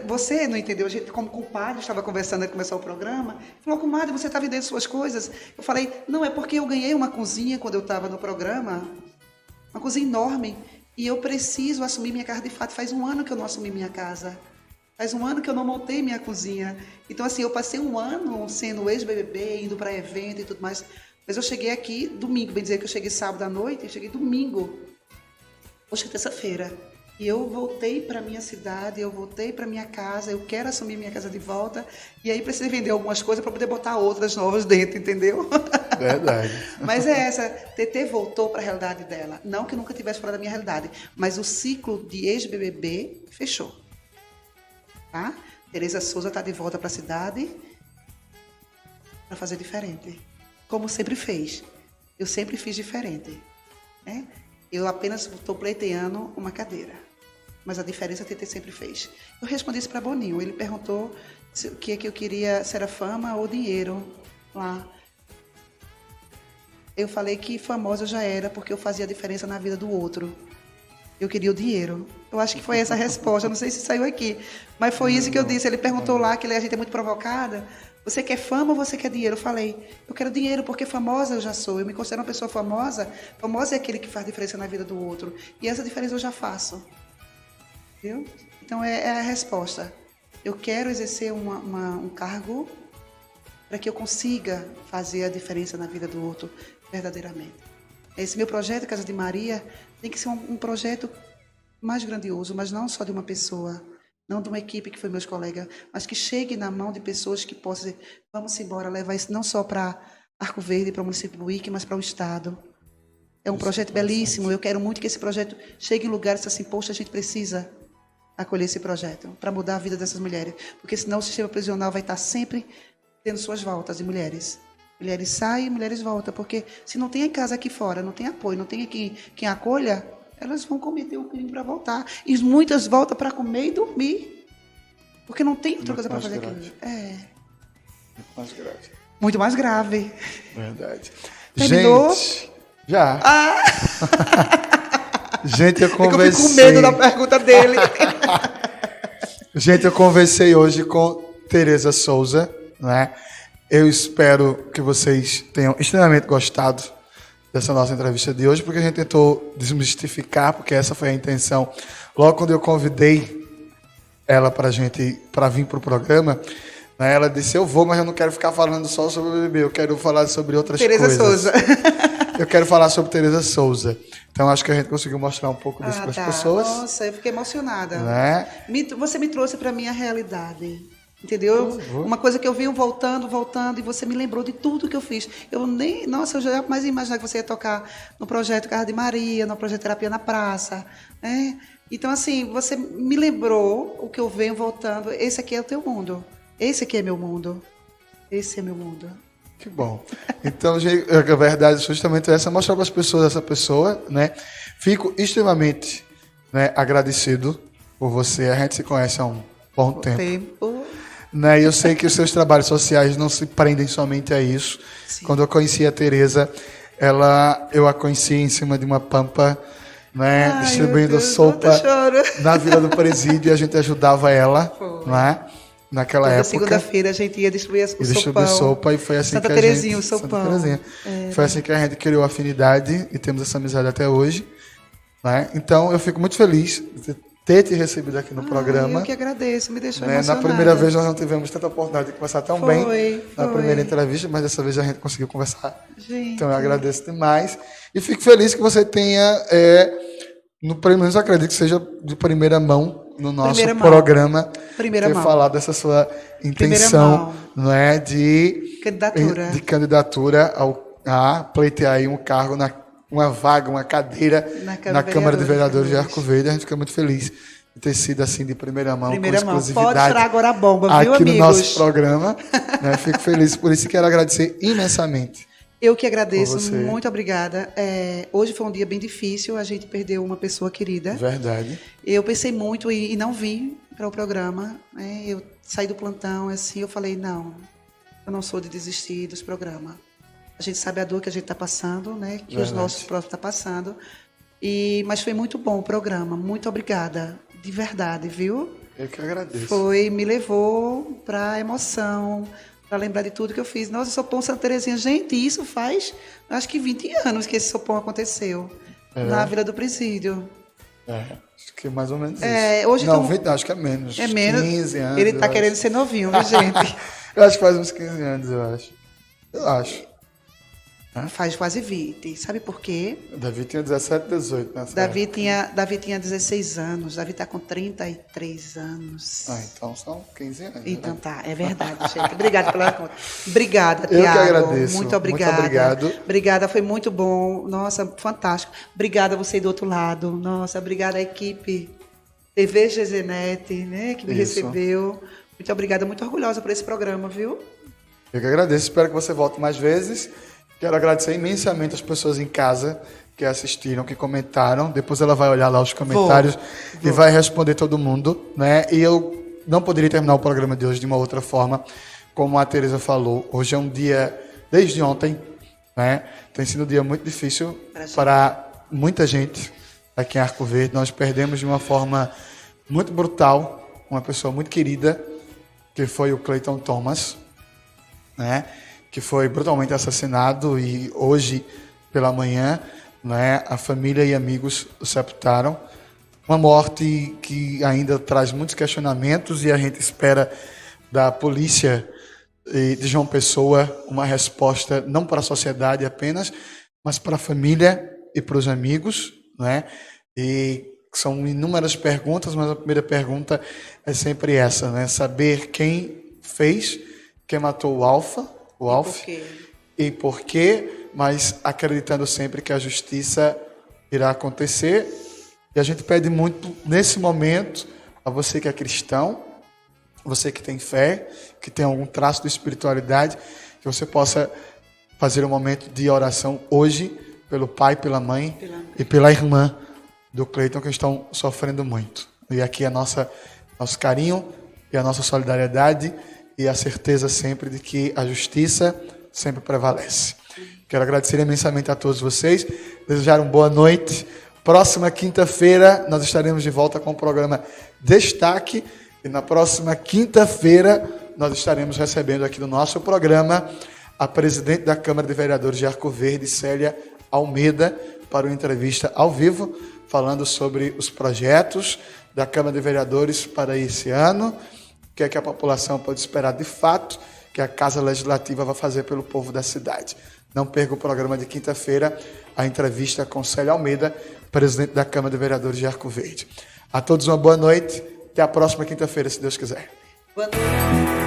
Você não entendeu, a gente como compadre, estava conversando antes de começar o programa, falou, comadre, você está vendendo suas coisas? Eu falei, não, é porque eu ganhei uma cozinha quando eu estava no programa, uma cozinha enorme, e eu preciso assumir minha casa de fato. Faz um ano que eu não assumi minha casa, faz um ano que eu não montei minha cozinha. Então, assim, eu passei um ano sendo ex-BBB, indo para evento e tudo mais, mas eu cheguei aqui domingo, bem dizer que eu cheguei sábado à noite, eu cheguei domingo, hoje é terça-feira. E eu voltei para minha cidade, eu voltei para minha casa, eu quero assumir minha casa de volta, e aí preciso vender algumas coisas para poder botar outras novas dentro, entendeu? Verdade. Mas é essa, TT voltou para a realidade dela. Não que nunca tivesse fora da minha realidade, mas o ciclo de ex-BBB fechou. Tá? Tereza Souza está de volta para a cidade para fazer diferente, como sempre fez. Eu sempre fiz diferente, né? Eu apenas estou pleiteando uma cadeira. Mas a diferença a TT sempre fez. Eu respondi isso para Boninho. Ele perguntou o que é que eu queria, se era fama ou dinheiro lá. Eu falei que famosa eu já era, porque eu fazia a diferença na vida do outro. Eu queria o dinheiro. Eu acho que foi essa a resposta. Não sei se saiu aqui. Mas foi isso que eu disse. Ele perguntou lá, que a gente é muito provocada. Você quer fama ou você quer dinheiro? Eu falei, eu quero dinheiro porque famosa eu já sou. Eu me considero uma pessoa famosa. Famosa é aquele que faz diferença na vida do outro. E essa diferença eu já faço. Entendeu? Então é a resposta. Eu quero exercer um cargo para que eu consiga fazer a diferença na vida do outro verdadeiramente. Esse meu projeto, Casa de Maria, tem que ser um projeto mais grandioso, mas não só de uma pessoa. Não de uma equipe que foi meus colegas, mas que chegue na mão de pessoas que possam dizer, vamos embora, levar isso não só para Arco Verde, para o município do Buíque, mas para o Estado. É um projeto belíssimo. Eu quero muito que esse projeto chegue em lugares assim, poxa, a gente precisa acolher esse projeto para mudar a vida dessas mulheres. Porque senão o sistema prisional vai estar sempre tendo suas voltas de mulheres. Mulheres saem, mulheres voltam. Porque se não tem em casa aqui fora, não tem apoio, não tem quem acolha, elas vão cometer um crime para voltar. E muitas voltam para comer e dormir. Porque não tem outra coisa para fazer aquilo. Muito mais grave. Muito mais grave. Verdade. Terminou? Gente, já. Gente, eu É que eu conversei... fico com medo da pergunta dele. Gente, eu conversei hoje com Tereza Souza, né? Eu espero que vocês tenham extremamente gostado dessa nossa entrevista de hoje, porque a gente tentou desmistificar, porque essa foi a intenção. Logo quando eu convidei ela para vir para o programa, né, ela disse, eu vou, mas eu não quero ficar falando só sobre o BBB, eu quero falar sobre outras coisas. Tereza Souza. Eu quero falar sobre Tereza Souza. Então, acho que a gente conseguiu mostrar um pouco disso para as pessoas. Nossa, eu fiquei emocionada. Né? Você me trouxe para a minha realidade. Entendeu? Uma coisa que eu venho voltando, e você me lembrou de tudo que eu fiz. Eu jamais ia imaginar que você ia tocar no projeto Casa de Maria, no projeto Terapia na Praça, né? Então, assim, você me lembrou o que eu venho voltando. Esse aqui é o teu mundo. Esse aqui é meu mundo. Esse é meu mundo. Que bom. Então, gente, a verdade justamente é essa, mostrar para as pessoas essa pessoa, né? Fico extremamente, né, agradecido por você. A gente se conhece há um bom tempo. Né? E eu sei que os seus trabalhos sociais não se prendem somente a isso. Sim. Quando eu conheci a Tereza, eu a conheci em cima de uma pampa, né, distribuindo sopa na Vila do Presídio, e a gente ajudava ela, né? Naquela época. Segunda-feira a gente ia distribuir sopa e foi assim Santa que Terezinha, a gente... o sopão. Foi assim que a gente criou a afinidade e temos essa amizade até hoje. Né? Então, eu fico muito feliz de ter te recebido aqui no programa. Eu que agradeço, me deixou emocionada. Na primeira vez nós não tivemos tanta oportunidade de conversar tão bem na primeira entrevista, mas dessa vez a gente conseguiu conversar. Então, eu agradeço demais. E fico feliz que você tenha, pelo menos acredito que seja de primeira mão, no nosso programa, ter falado dessa sua intenção, não é, de candidatura a pleitear aí um cargo, uma vaga, uma cadeira na Câmara de Vereadores de Arco Verde. A gente fica muito feliz de ter sido assim de primeira mão, com exclusividade. Pode tirar agora a bomba, viu, aqui amigos? No nosso programa. Né? Fico feliz por isso e quero agradecer imensamente. Eu que agradeço, muito obrigada. Hoje foi um dia bem difícil, a gente perdeu uma pessoa querida. Verdade. Eu pensei muito e não vim para o programa. Eu saí do plantão, assim, eu falei, não, eu não sou de desistir dos programas. A gente sabe a dor que a gente está passando, né? Que os nossos próximos estão passando. Mas foi muito bom o programa, muito obrigada, de verdade, viu? Eu que agradeço. Me levou para a emoção, para lembrar de tudo que eu fiz. Nossa, sopão Santa Terezinha, gente, isso faz, acho que 20 anos que esse sopão aconteceu, na Vila do Presídio. Acho que é mais ou menos isso. Hoje não, 20, acho que é menos. É menos. 15 anos. Ele está querendo ser novinho, viu, gente? Eu acho que faz uns 15 anos, eu acho. Faz quase 20. Sabe por quê? Davi tinha 17, 18, né? Davi tinha 16 anos. Davi está com 33 anos. Então são 15 anos. Então tá, é verdade, gente. Obrigada pela conta. Obrigada, Tiago. Eu que agradeço. Muito obrigada. Muito obrigado. Obrigada, foi muito bom. Nossa, fantástico. Obrigada a você do outro lado. Nossa, obrigada à equipe TV GZNet, né, que me recebeu. Muito obrigada, muito orgulhosa por esse programa, viu? Eu que agradeço. Espero que você volte mais vezes. Quero agradecer imensamente as pessoas em casa que assistiram, que comentaram. Depois ela vai olhar lá os comentários e vai responder todo mundo, né? E eu não poderia terminar o programa de hoje de uma outra forma, como a Tereza falou. Hoje é um dia, desde ontem, né? Tem sido um dia muito difícil para muita gente aqui em Arco Verde. Nós perdemos de uma forma muito brutal uma pessoa muito querida, que foi o Cleiton Thomas, né? Que foi brutalmente assassinado, e hoje pela manhã, né, a família e amigos o sepultaram. Uma morte que ainda traz muitos questionamentos, e a gente espera da polícia de João Pessoa uma resposta não para a sociedade apenas, mas para a família e para os amigos, né? E são inúmeras perguntas, mas a primeira pergunta é sempre essa, né? Saber quem fez, quem matou o Alf, e por quê, mas acreditando sempre que a justiça irá acontecer. E a gente pede muito, nesse momento, a você que é cristão, você que tem fé, que tem algum traço de espiritualidade, que você possa fazer um momento de oração hoje pelo pai, pela mãe e pela irmã do Cleiton, que estão sofrendo muito. E aqui é nosso carinho e a nossa solidariedade, e a certeza sempre de que a justiça sempre prevalece. Quero agradecer imensamente a todos vocês, desejar uma boa noite. Próxima quinta-feira nós estaremos de volta com o programa Destaque, e na próxima quinta-feira nós estaremos recebendo aqui no nosso programa a presidente da Câmara de Vereadores de Arco Verde, Célia Almeida, para uma entrevista ao vivo, falando sobre os projetos da Câmara de Vereadores para esse ano, o que é que a população pode esperar de fato, que a Casa Legislativa vai fazer pelo povo da cidade. Não perca o programa de quinta-feira, a entrevista com Célia Almeida, presidente da Câmara de Vereadores de Arco Verde. A todos uma boa noite, até a próxima quinta-feira, se Deus quiser. Boa noite.